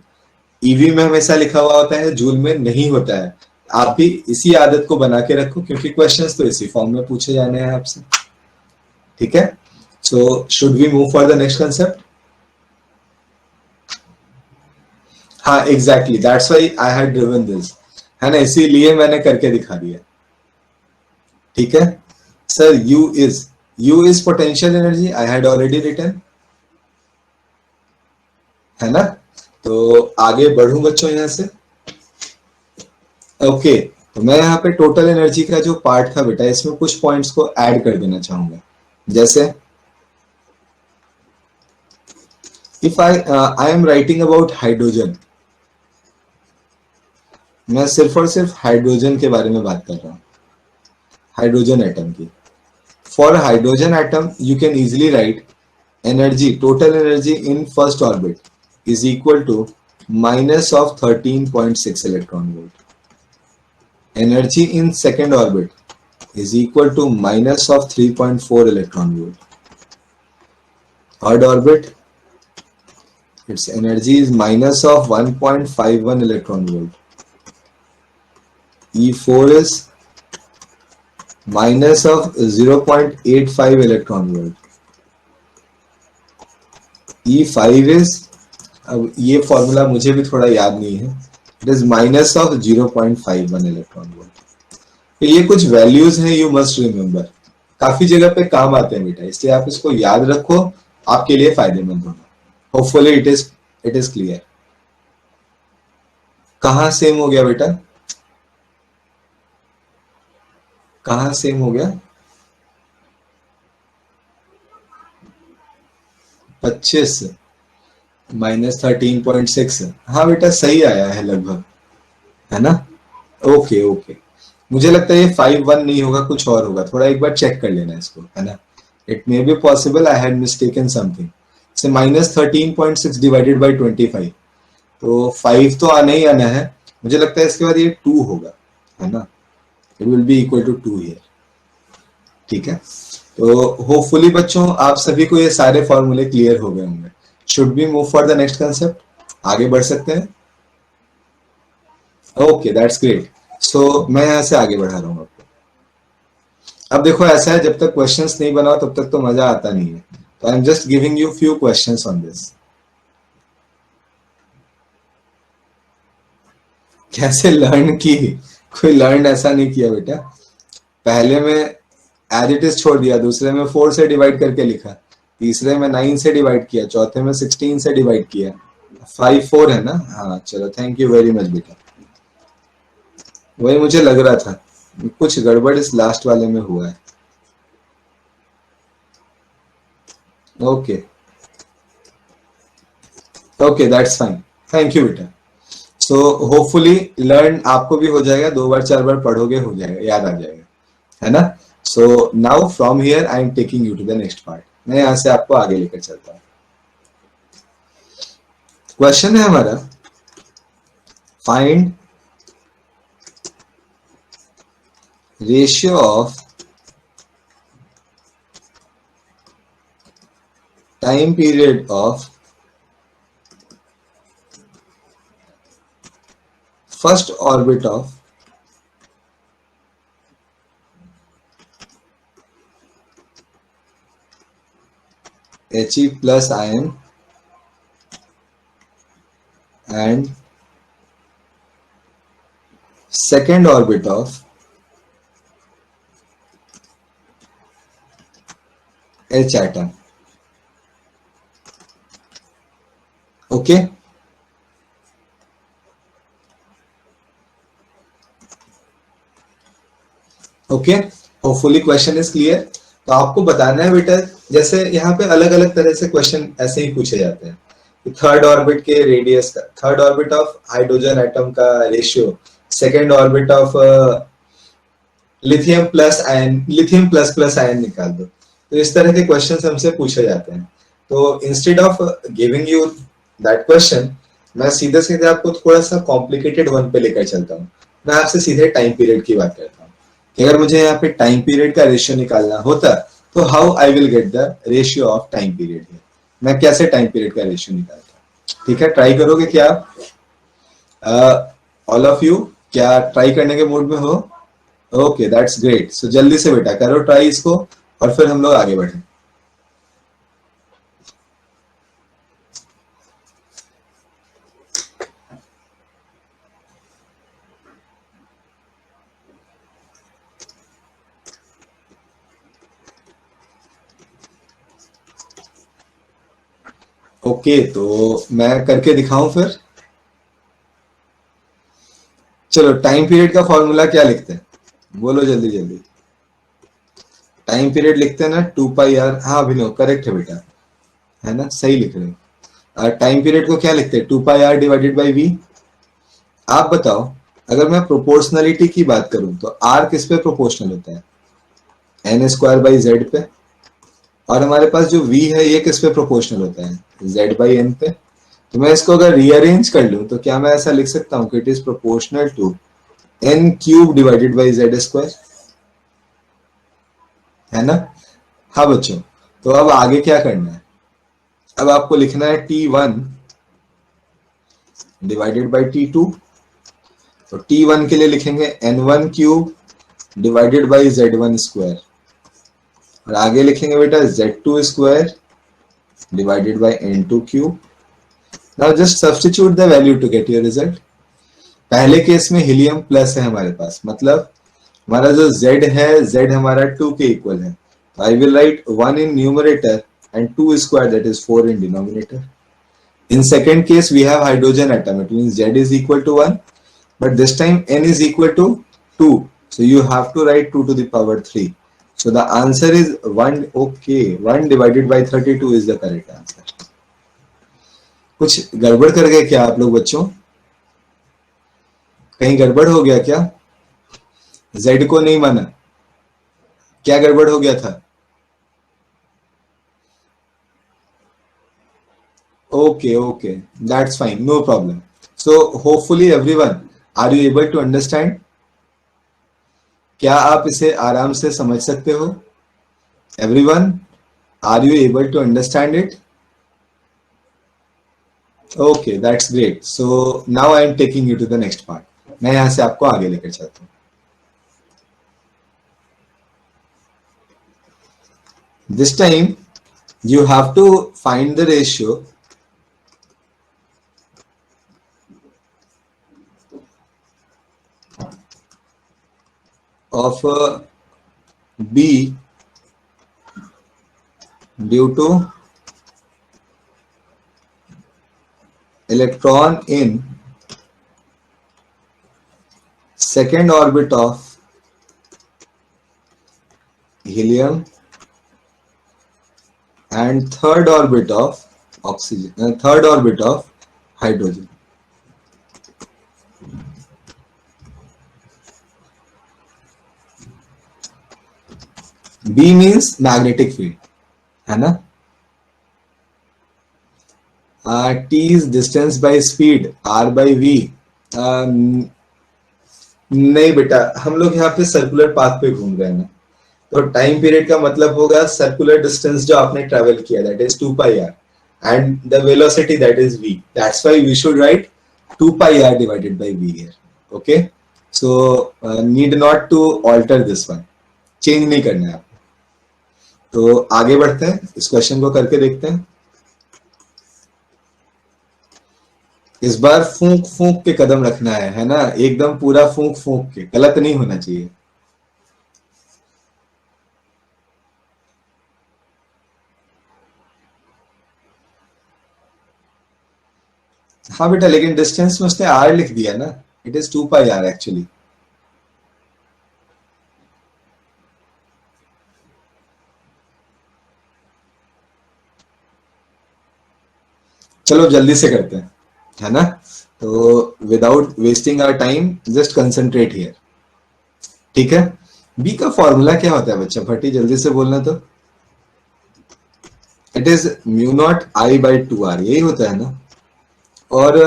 EV में हमेशा लिखा हुआ होता है, जूल में नहीं होता है। आप भी इसी आदत को बना के रखो, क्योंकि क्वेश्चंस तो इसी फॉर्म में पूछे जाने हैं आपसे। ठीक है, so should we move for the next concept? हाँ exactly, that's why I had driven this, है ना, इसीलिए मैंने करके दिखा दिया। ठीक है sir, you is potential energy, I had already written, है ना। तो आगे बढ़ूं बच्चों यहां से। ओके, तो मैं यहाँ पे टोटल एनर्जी का जो पार्ट था बेटा, इसमें कुछ पॉइंट्स को ऐड कर देना चाहूंगा। जैसे if I am writing about hydrogen, मैं सिर्फ और सिर्फ हाइड्रोजन के बारे में बात कर रहा हूं, हाइड्रोजन एटम की। For hydrogen atom you can easily write energy, total energy in first orbit is equal to minus of 13.6 electron volt. Energy in second orbit is equal to minus of 3.4 electron volt. Third orbit, its energy is minus of 1.51 electron volt. E4 is minus of 0.85 electron volt. E5 is, अब ये formula मुझे भी थोड़ा याद नहीं है, it is minus of 0.51 electron volt. तो ये कुछ वैल्यूज हैं, यू मस्ट रिमेम्बर, काफी जगह पे काम आते हैं बेटा, इसलिए आप इसको याद रखो, आपके लिए फायदेमंद होगा। Hopefully it is clear. कहां सेम हो गया बेटा, कहां सेम हो गया? 25 माइनस 13.6, हाँ बेटा सही आया है लगभग, है ना। ओके ओके, मुझे लगता है ये 5-1 नहीं होगा, कुछ और होगा, थोड़ा एक बार चेक कर लेना इसको, है ना। It may be possible I had mistaken something. से माइनस 13.6 डिवाइडेड बाई 25, तो 5 तो आना ही आना है, मुझे लगता है इसके बाद ये 2 होगा, है ना। It will be equal to 2 here. ठीक है, तो होपफुली बच्चों आप सभी को ये सारे फॉर्मूले क्लियर हो गए होंगे। Should be move for the next concept, आगे बढ़ सकते हैं। Okay that's great. सो मैं यहां से आगे बढ़ा रहा हूं आपको। अब देखो ऐसा है, जब तक क्वेश्चंस नहीं बनाओ तब तक तो मजा आता नहीं है, तो I am just giving you few questions on this. कैसे लर्न की? कोई लर्न ऐसा नहीं किया बेटा, पहले में एज इट इज छोड़ दिया, दूसरे में 4 से डिवाइड करके लिखा, तीसरे में 9 से डिवाइड किया, चौथे में 16 से डिवाइड किया, 5-4 है ना। हाँ चलो, थैंक यू वेरी मच बेटा, वही मुझे लग रहा था कुछ गड़बड़ इस लास्ट वाले में हुआ है। Okay okay that's fine, thank you बेटा। सो होपफुली लर्न आपको भी हो जाएगा, 2 बार 4 बार पढ़ोगे हो जाएगा, याद आ जाएगा, है ना। So now from here I am taking you to the next part, मैं यहां से आपको आगे लेकर चलता हूं। क्वेश्चन है हमारा, find ratio of time period of first orbit of He plus ion and second orbit of H atom. Okay, okay, hopefully question is clear. तो आपको बताना है बेटा, जैसे यहाँ पे अलग अलग तरह से क्वेश्चन ऐसे ही पूछे जाते हैं। थर्ड ऑर्बिट के रेडियस का, third orbit of hydrogen atom का ratio, second orbit of lithium plus ion, lithium plus plus ion निकाल दो। तो इस तरह के क्वेश्चन हमसे पूछे जाते हैं। तो instead of giving you that question, मैं सीधे सीधे आपको थोड़ा सा कॉम्प्लिकेटेड वन पे लेकर चलता हूँ। मैं आपसे सीधे टाइम पीरियड की बात करता हूँ कि अगर मुझे यहाँ पे टाइम पीरियड का रेशियो निकालना होता तो how I will get the ratio of time period. मैं कैसे टाइम पीरियड का रेशियो निकालता। ठीक है, ट्राई करोगे क्या ऑल ऑफ यू? क्या ट्राई करने के मूड में हो? Okay, that's great. सो जल्दी से बेटा करो ट्राई इसको और फिर हम लोग आगे बढ़े। ओके, तो मैं करके दिखाऊं फिर? चलो, टाइम पीरियड का फॉर्मूला क्या लिखते हैं? बोलो जल्दी जल्दी। टाइम पीरियड लिखते हैं ना 2 पाई आर। हाँ अभिनव, करेक्ट है बेटा, है ना, सही लिख रहे हो। टाइम पीरियड को क्या लिखते हैं? 2 pi R divided by we. आप बताओ, अगर मैं प्रोपोर्शनलिटी की बात करूं तो आर किस पे प्रोपोर्शनल होता है? एन स्क्वायर बाई जेड पे। और हमारे पास जो v है ये किस पे प्रोपोर्शनल होता है? z बाई एन पे। तो मैं इसको अगर रीअरेंज कर लूं तो क्या मैं ऐसा लिख सकता हूं कि it is proportional to N cube divided by Z square, है ना? हाँ बच्चों, तो अब आगे क्या करना है? अब आपको लिखना है t1 डिवाइडेड बाई t2। तो t1 के लिए लिखेंगे n1 cube divided by z1 square, और आगे लिखेंगे बेटा z2 square divided by n2 cube. Now just substitute the value to get your result. पहले केस में हीलियम प्लस है हमारे पास, मतलब हमारा जो Z है, Z हमारा 2 के इक्वल है। तो I will right 1 in numerator and 2 square, that is 4 in denominator. In second case, we have hydrogen atom. It means Z is equal to 1, but this time N is equal to 2. So you have to write 2 to the power 3. So the answer is 1. Okay, 1 divided by 32 is the correct answer. कुछ गड़बड़ कर गए क्या आप लोग बच्चों? कहीं गड़बड़ हो गया क्या? Z को नहीं माना? क्या गड़बड़ हो गया था? Okay, okay, that's fine, no problem. So hopefully everyone, are you able to understand? क्या आप इसे आराम से समझ सकते हो? Everyone, are you able to understand it? Okay, that's great. So now I am taking you to the next part. मैं यहाँ से आपको आगे लेकर चलता हूँ। This time you have to find the ratio of B due to electron in second orbit of helium and third orbit of oxygen, third orbit of hydrogen. B means magnetic field, है ना? T is distance by speed, R by V. नहीं बेटा, हम लोग यहाँ पे circular path पे घूम रहे हैं ना, तो टाइम पीरियड का मतलब होगा सर्कुलर डिस्टेंस जो आपने ट्रेवल किया, that is 2 pi R, and the velocity that is v. That's why we should write 2 pi R divided by v here. Okay, so need not to alter this one, change नहीं करना है आपको। तो आगे बढ़ते हैं, इस क्वेश्चन को करके देखते हैं। इस बार फूंक फूंक के कदम रखना है ना, एकदम पूरा फूंक फूंक के, गलत नहीं होना चाहिए। हाँ बेटा, लेकिन डिस्टेंस में उसने आर लिख दिया ना, it is 2 pi R actually. चलो जल्दी से करते हैं, है ना? तो without wasting our time just concentrate here, ठीक है? बी का फॉर्मूला क्या होता है बच्चा? भट्टी जल्दी से बोलना तो। It is mu naught I by two R, यही होता है ना। और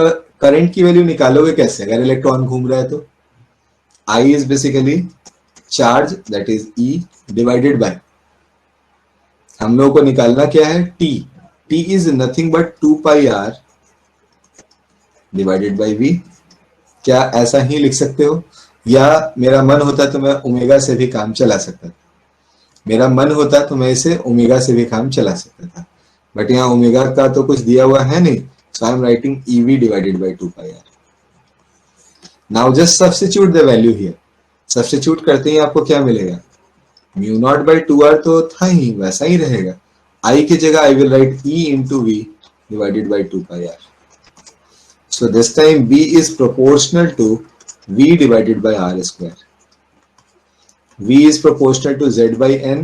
करंट की वैल्यू निकालोगे कैसे अगर इलेक्ट्रॉन घूम रहा है तो? I is basically charge, that is E, divided by, हम लोगों को निकालना क्या है, T. T is nothing but 2 pi R divided by V. क्या ऐसा ही लिख सकते हो? या मेरा मन होता तो मैं ओमेगा से भी काम चला सकता था, मेरा मन होता तो मैं इसे ओमेगा से भी काम चला सकता था, बट यहाँ ओमेगा का तो कुछ दिया हुआ है नहीं, so I am writing EV divided by 2 pi R. Now just substitute the value here. Substitute करते ही आपको क्या मिलेगा, mu naught by two R तो था ही, वैसा ही रहेगा। आई की जगह I will write E into V divided by 2 pi R. So this time B is proportional to V divided by R square. V is proportional to Z by N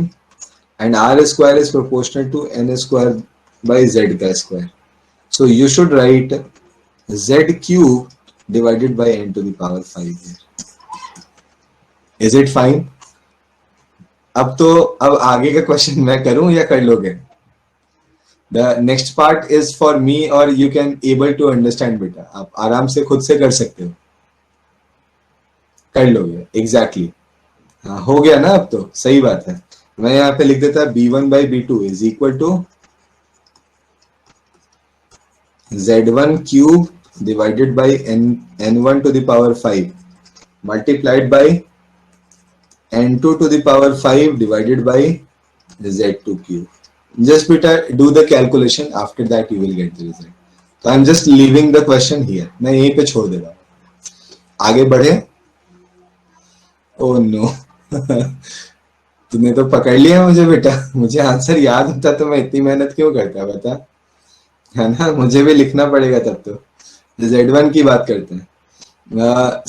and R square is proportional to N square by Z का square. So you should write Z cube divided by N to the power 5 here. Is it fine? अब आगे का question मैं करूं या कर लोगे? The next part is for me or you can able to understand बेटा, आप आराम से खुद से कर सकते हो, कर लोगे एग्जैक्टली exactly. हाँ हो गया ना, अब तो सही बात है। मैं यहाँ पे लिख देता b1 by b2 is equal to z1 cube divided by n1 to the power 5 multiplied by n2 to the power 5 divided by z2 cube. Just beta do the calculation, after that you will get the result. So I'm just leaving the question here, मैं यहीं पे छोड़ दे रहा हूँ, आगे बढ़े। Oh no तुमने तो पकड़ लिया मुझे बेटा, मुझे आंसर याद होता तो मैं इतनी मेहनत क्यों करता बता, है ना, मुझे भी लिखना पड़ेगा तब तो। Z1 की बात करते हैं,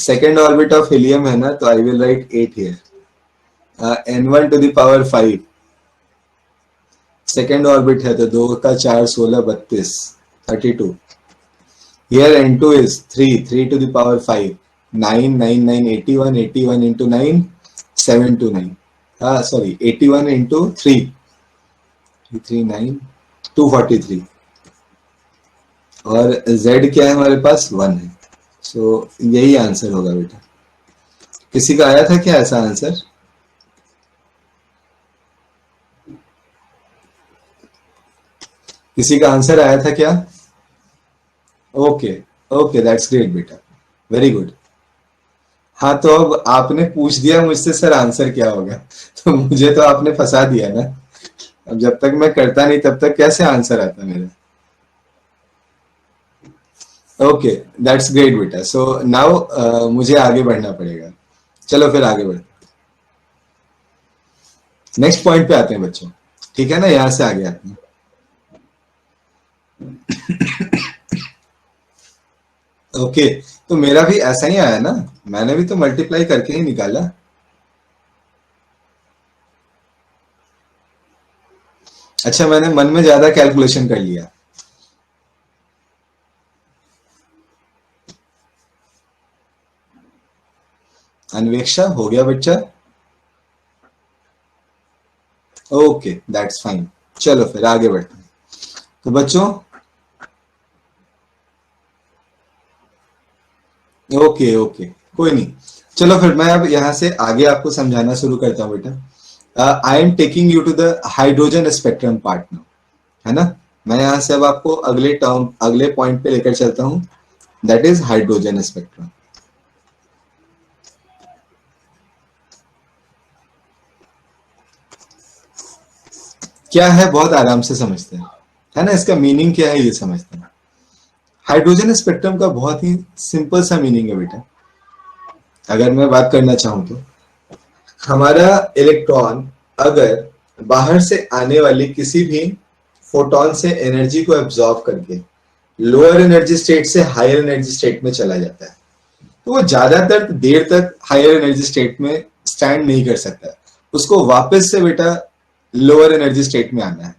सेकेंड ऑर्बिट ऑफ हीलियम है ना, तो I will right 8 here, n1 to the power 5 second orbit है तो 2 का 4 16 32 32। Here n2 is 3 to the power 5 9 9 9 81 81 into 9 729, हाँ सॉरी 81 into 3 339 243 और z क्या है हमारे पास 1 है। सो यही आंसर होगा बेटा। किसी का आया था क्या ऐसा आंसर? किसी का आंसर आया था क्या? ओके ओके दैट्स ग्रेट बेटा, वेरी गुड। हाँ तो अब आपने पूछ दिया मुझसे सर आंसर क्या होगा, तो मुझे तो आपने फंसा दिया ना। अब जब तक मैं करता नहीं तब तक कैसे आंसर आता मेरा? ओके दैट्स ग्रेट बेटा। सो नाउ मुझे आगे बढ़ना पड़ेगा, चलो फिर आगे बढ़ते, नेक्स्ट पॉइंट पे आते हैं बच्चों, ठीक है ना, यहां से आगे आते हैं। ओके तो मेरा भी ऐसा ही आया ना, मैंने भी तो मल्टीप्लाई करके ही निकाला। अच्छा मैंने मन में ज्यादा कैलकुलेशन कर लिया। अन्वेक्षा हो गया बच्चा? ओके दैट्स फाइन, चलो फिर आगे बढ़ते हैं। तो बच्चों ओके ओके कोई नहीं, चलो फिर मैं अब यहाँ से आगे आपको समझाना शुरू करता हूँ बेटा। I am taking you to the hydrogen spectrum part now, है ना। मैं यहाँ से अब आपको अगले टर्म अगले पॉइंट पे लेकर चलता हूँ, दैट इज हाइड्रोजन स्पेक्ट्रम। क्या है बहुत आराम से समझते हैं, है ना, इसका मीनिंग क्या है ये समझते हैं। हाइड्रोजन स्पेक्ट्रम का बहुत ही सिंपल सा मीनिंग है बेटा, अगर मैं बात करना चाहूं तो हमारा इलेक्ट्रॉन अगर बाहर से आने वाली किसी भी फोटोन से एनर्जी को एब्जॉर्ब करके लोअर एनर्जी स्टेट से हायर एनर्जी स्टेट में चला जाता है, तो वो ज्यादातर देर तक हायर एनर्जी स्टेट में स्टैंड नहीं कर सकता, उसको वापस से बेटा लोअर एनर्जी स्टेट में आना है।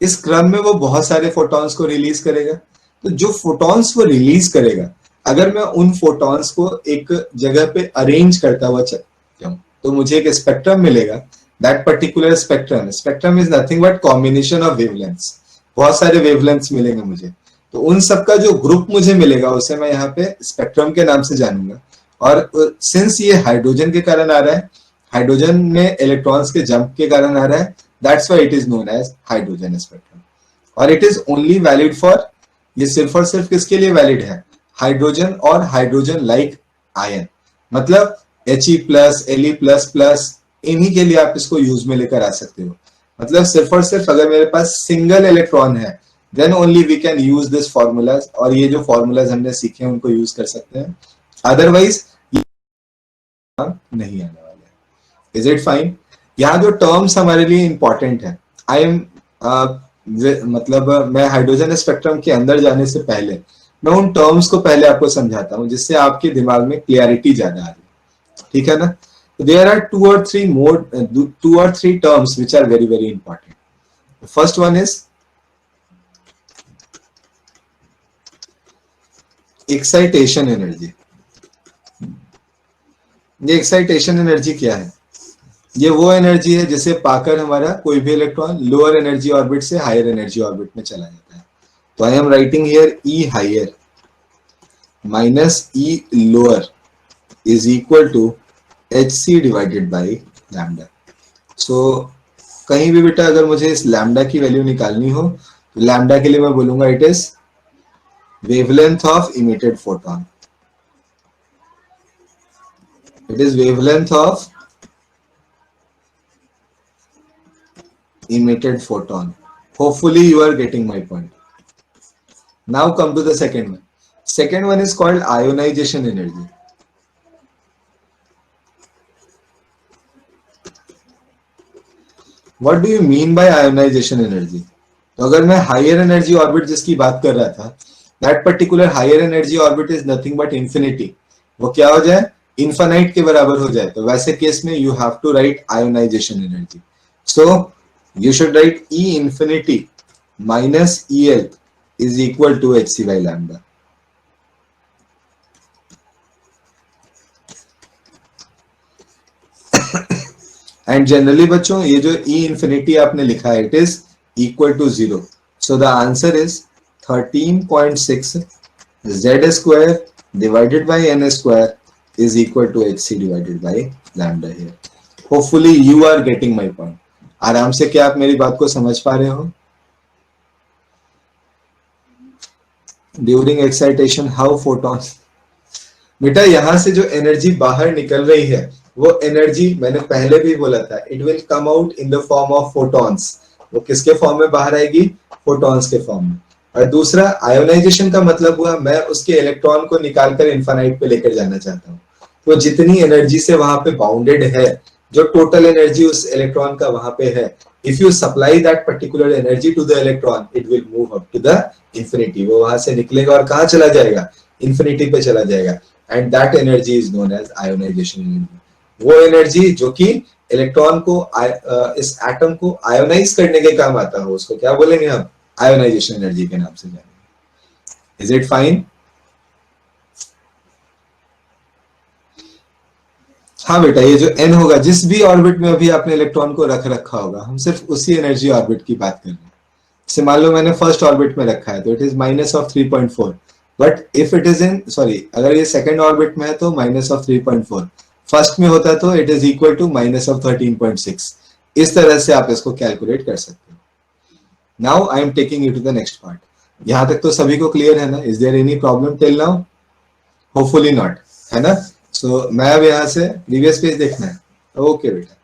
इस क्रम में वो बहुत सारे फोटॉन्स को रिलीज करेगा, तो जो फोटॉन्स वो रिलीज करेगा अगर मैं उन फोटॉन्स को एक जगह पे अरेंज करता हुआ जाऊं तो मुझे एक स्पेक्ट्रम मिलेगा। That particular spectrum is nothing but combination of wavelengths. बहुत सारे वेवलेंथ्स मिलेंगे मुझे, तो उन सबका जो ग्रुप मुझे मिलेगा उसे मैं यहाँ पे स्पेक्ट्रम के नाम से जानूंगा। और सिंस ये हाइड्रोजन के कारण आ रहा है, हाइड्रोजन में इलेक्ट्रॉन्स के जंप के कारण आ रहा है, that's why it is known as hydrogen spectrum. और it is only valid for, ये सिर्फ और सिर्फ किसके लिए वैलिड है, हाइड्रोजन और हाइड्रोजन लाइक आयन, मतलब He+, Le++, इन्हीं के लिए आप इसको यूज में लेकर आ सकते हो। मतलब सिर्फ और सिर्फ अगर मेरे पास सिंगल इलेक्ट्रॉन है, then only we can use this formulas, और ये जो फॉर्मूलाज हमने सीखे हैं उनको यूज कर सकते हैं, अदरवाइज नहीं आने वाले। Is it fine? यहाँ जो टर्म्स हमारे लिए इंपॉर्टेंट है, आई एम मतलब मैं हाइड्रोजन स्पेक्ट्रम के अंदर जाने से पहले मैं उन टर्म्स को पहले आपको समझाता हूँ, जिससे आपके दिमाग में क्लियरिटी ज्यादा आ जाए, ठीक है ना? देयर आर टू और three terms which are very very important. First one is excitation energy. ये एक्साइटेशन एनर्जी क्या है? ये वो एनर्जी है जिसे पाकर हमारा कोई भी इलेक्ट्रॉन लोअर एनर्जी ऑर्बिट से हायर एनर्जी ऑर्बिट में चला जाता है। तो I am writing here E higher minus E lower is equal to H C divided by lambda. So कहीं भी बेटा अगर मुझे इस लैम्डा की वैल्यू निकालनी हो तो लैम्डा के लिए मैं बोलूंगा it is wavelength of emitted photon. It is wavelength of emitted photon. Hopefully you are getting my point. Now come to the second one. Second one is called ionization energy. What do you mean by ionization energy? तो अगर मैं higher energy orbit जिसकी बात कर रहा था, that particular higher energy orbit is nothing but infinity, वो क्या हो जाए, इन्फानाइट के बराबर हो जाए, तो वैसे केस में you have to write ionisation energy. So you should write E infinity minus EL is equal to hc by lambda. And generally बच्चों ये जो E infinity आपने लिखा है it is equal to 0. So the answer is 13.6 Z square divided by N square is equal to hc divided by lambda here. Hopefully you are getting my point. आराम से क्या आप मेरी बात को समझ पा रहे हो? ड्यूरिंग एक्साइटेशन हाउ फोटॉन्स, बेटा यहां से जो एनर्जी बाहर निकल रही है वो एनर्जी मैंने पहले भी बोला था, it will come out in the form of photons. वो किसके फॉर्म में बाहर आएगी? फोटॉन्स के फॉर्म में। और दूसरा आयोनाइजेशन का मतलब हुआ मैं उसके इलेक्ट्रॉन को निकालकर इन्फानाइट पे लेकर जाना चाहता हूँ, तो जितनी एनर्जी से वहां पे बाउंडेड है, जो टोटल एनर्जी उस इलेक्ट्रॉन का वहां पे है, if you supply that particular energy to the electron it will move up to the infinity. वो वहां से निकलेगा और कहां चला जाएगा? इंफिनिटी पे चला जाएगा। And that energy is known as ionisation energy. वो एनर्जी जो कि इलेक्ट्रॉन को इस एटम को आयोनाइज करने के काम आता हो, उसको क्या बोलेंगे हम? आयोनाइजेशन एनर्जी के नाम से जानेंगे। Is it fine? हाँ बेटा, ये जो n होगा, जिस भी ऑर्बिट में अभी आपने इलेक्ट्रॉन को रख रखा होगा, हम सिर्फ उसी एनर्जी ऑर्बिट की बात कर रहे हैं। जैसे मान लो मैंने फर्स्ट ऑर्बिट में रखा है तो it is minus of 3.4, but if it is in sorry अगर ये सेकंड ऑर्बिट में है तो माइनस ऑफ 3.4, फर्स्ट में होता तो it is equal to minus of 13.6। इस तरह से आप इसको कैलकुलेट कर सकते हो। Now I am taking you to the next part. यहां तक तो सभी को क्लियर है ना? Is there any problem till now? Hopefully not, है ना? सो मैं अब यहां से प्रीवियस पेज देखना है। ओके बेटा,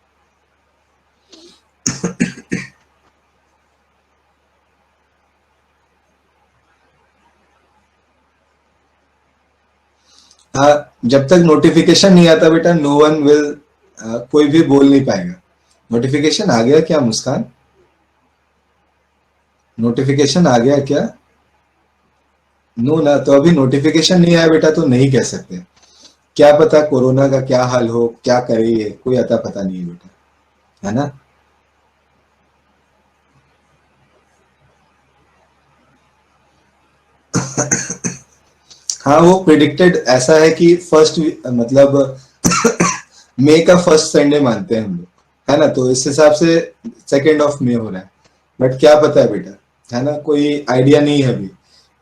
जब तक नोटिफिकेशन नहीं आता बेटा नो वन विल, कोई भी बोल नहीं पाएगा। नोटिफिकेशन आ गया क्या मुस्कान? नोटिफिकेशन आ गया क्या? नो ना, तो अभी नोटिफिकेशन नहीं आया बेटा तो नहीं कह सकते। क्या पता कोरोना का क्या हाल हो, क्या करे, ये कोई अता पता नहीं है बेटा, है ना? हाँ, वो प्रिडिक्टेड ऐसा है कि फर्स्ट मतलब मई का फर्स्ट संडे मानते हैं हम लोग, है ना? तो इस हिसाब से सेकेंड ऑफ मई हो रहा है, बट क्या पता है बेटा, है ना, कोई आइडिया नहीं है अभी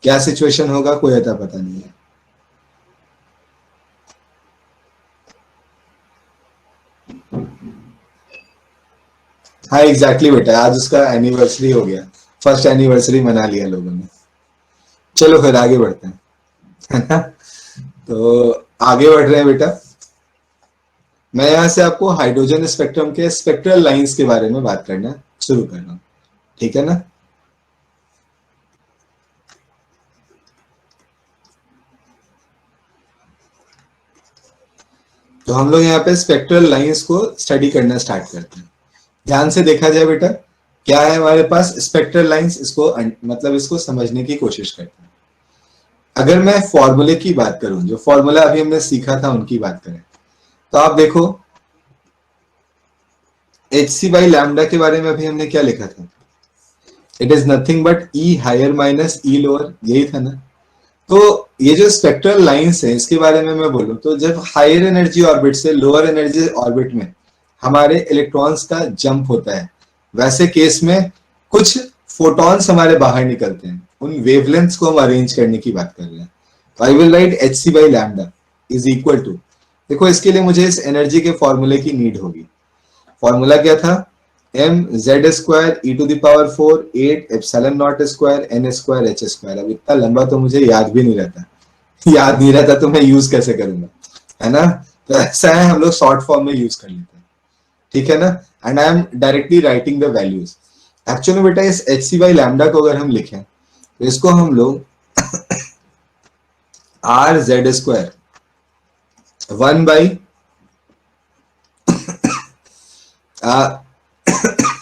क्या सिचुएशन होगा, कोई अता पता नहीं है। हाँ एग्जैक्टली बेटा, आज उसका एनिवर्सरी हो गया, फर्स्ट एनिवर्सरी मना लिया लोगों ने। चलो फिर आगे बढ़ते हैं, है ना। तो आगे बढ़ रहे हैं बेटा। मैं यहाँ से आपको हाइड्रोजन स्पेक्ट्रम के स्पेक्ट्रल लाइंस के बारे में बात करना शुरू कर रहा हूँ, ठीक है ना। तो हम लोग यहाँ पे स्पेक्ट्रल लाइंस को स्टडी करना स्टार्ट करते हैं। ध्यान से देखा जाए बेटा, क्या है हमारे पास स्पेक्ट्रल लाइंस, इसको मतलब इसको समझने की कोशिश करते हैं। अगर मैं फॉर्मूले की बात करूं, जो फॉर्मूला अभी हमने सीखा था उनकी बात करें, तो आप देखो एच सी बाई लैम्डा के बारे में अभी हमने क्या लिखा था, it is nothing but E higher minus E lower, यही था ना। तो ये जो स्पेक्ट्रल लाइंस है इसके बारे में मैं बोलूं तो जब हायर एनर्जी ऑर्बिट से लोअर एनर्जी ऑर्बिट में हमारे इलेक्ट्रॉन्स का जंप होता है, वैसे केस में कुछ फोटॉन्स हमारे बाहर निकलते हैं, उन वेवलेंथ्स को हम अरेंज करने की बात कर रहे हैं। तो I will write H C by lambda is equal to, देखो इसके लिए मुझे इस एनर्जी के फॉर्मूले की नीड होगी। फॉर्मूला क्या था, M Z square E to the power 4 8 epsilon naught square N square H square. अब इतना लंबा तो मुझे याद भी नहीं रहता, याद नहीं रहता तो मैं यूज कैसे करूंगा, है ना। तो ऐसा है, हम लोग शॉर्ट फॉर्म में यूज कर लेते हैं, ठीक है ना। And I am directly writing the values. Actually बेटा इस एच सी बाई लैम्डा को अगर हम लिखें तो इसको हम लोग R Z square 1 by,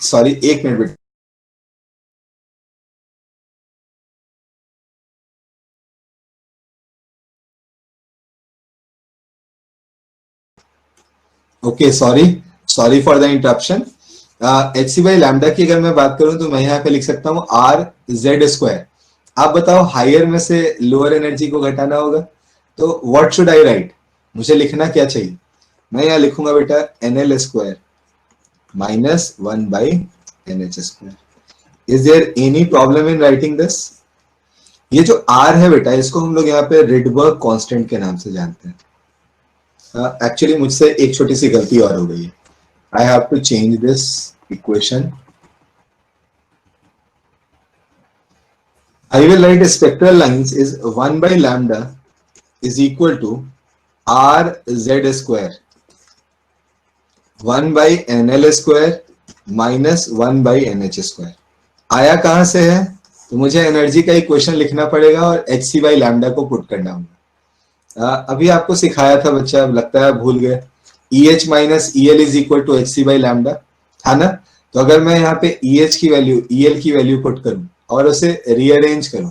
sorry एक मिनट बेटा, okay sorry, sorry for the interruption. H C by lambda की अगर मैं बात करूं तो मैं यहाँ पे लिख सकता हूँ आर जेड स्क्वायर। आप बताओ हायर में से लोअर एनर्जी को घटाना होगा, तो व्हाट शुड आई राइट, मुझे लिखना क्या चाहिए। मैं यहाँ लिखूंगा बेटा N L square minus 1 by N H square. Is there any problem in writing this. ये जो आर है बेटा, इसको हम लोग यहाँ पे रिडबर्ग कांस्टेंट के नाम से जानते हैं। एक्चुअली मुझसे एक छोटी सी गलती और हो गई है, I have to change this equation. I will write spectral lines is 1 by lambda is equal to R Z square 1 by NL square minus 1 by NH square। आया कहां से है, तो मुझे एनर्जी का इक्वेशन लिखना पड़ेगा और एच सी बाई लैम्डा को पुट करना होगा। अभी आपको सिखाया था बच्चा, अब लगता है भूल गए। E H minus E L is equal to H C by lambda, है ना। तो अगर मैं यहाँ पे ई एच की वैल्यू ई एल की वैल्यू पुट करूं और उसे रीअरेंज करूं,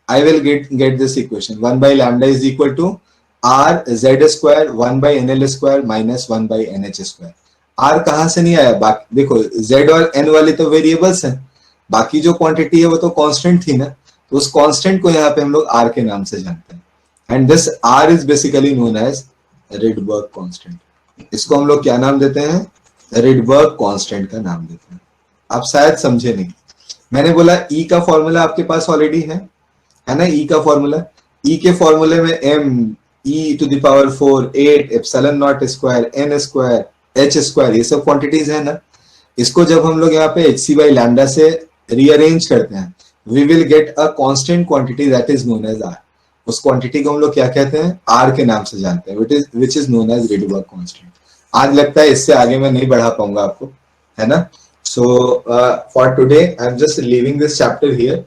I will get this equation 1 by lambda is equal to R Z square 1 by N L square minus 1 by N H square. R कहां से नहीं आया, बाकी देखो जेड और एन वाले तो वेरिएबल्स हैं, बाकी जो क्वांटिटी है वो तो कांस्टेंट थी ना, तो उस कांस्टेंट को यहाँ पे हम लोग आर के नाम से जानते हैं। And this R is basically known as Rydberg constant. इसको हम लोग क्या नाम देते हैं, रिडबर्ग कांस्टेंट का नाम देते हैं। आप शायद समझे नहीं, मैंने बोला ई का फॉर्मूला आपके पास ऑलरेडी है ना। ई का फॉर्मूला, ई के फॉर्मूले में M E to the power 4 8 epsilon naught square N square H square, ये सब क्वांटिटीज है ना। इसको जब हम लोग यहाँ पे एच सी बाई लैम्डा से रीअरेंज करते हैं, we will get a constant quantity that is known as R. उस क्वांटिटी को हम लोग क्या कहते हैं, आर के नाम से जानते हैं, which is known as Rydberg constant. आज लगता है इससे आगे मैं नहीं बढ़ा पाऊंगा आपको, है ना। So for today I am just leaving this chapter here.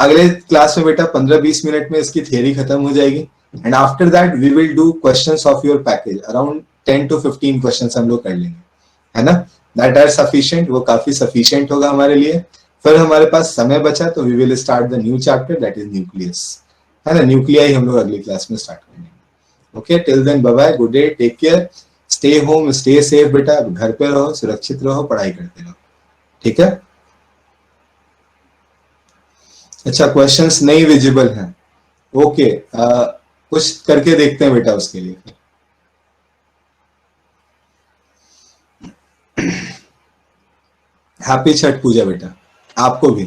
अगले क्लास में बेटा 15-20 मिनट में इसकी थियरी खत्म हो जाएगी, and after that we will do questions of your package, around 10 to 15 questions हम लोग कर लेंगे, है ना। दैट आर सफिशिएंट, वो काफी सफिशिएंट होगा हमारे लिए। फिर हमारे पास समय बचा तो we will start the new chapter that is nucleus, है ना। न्यूक्लियाई हम लोग अगली क्लास में स्टार्ट करेंगे। Okay, till then bye bye, good day, take care, stay home stay safe बेटा, घर पे रहो, सुरक्षित रहो, पढ़ाई करते रहो, ठीक है। अच्छा, क्वेश्चंस नहीं विजिबल हैं, ओके। कुछ करके देखते हैं बेटा उसके लिए। हैप्पी छठ पूजा बेटा, आपको भी।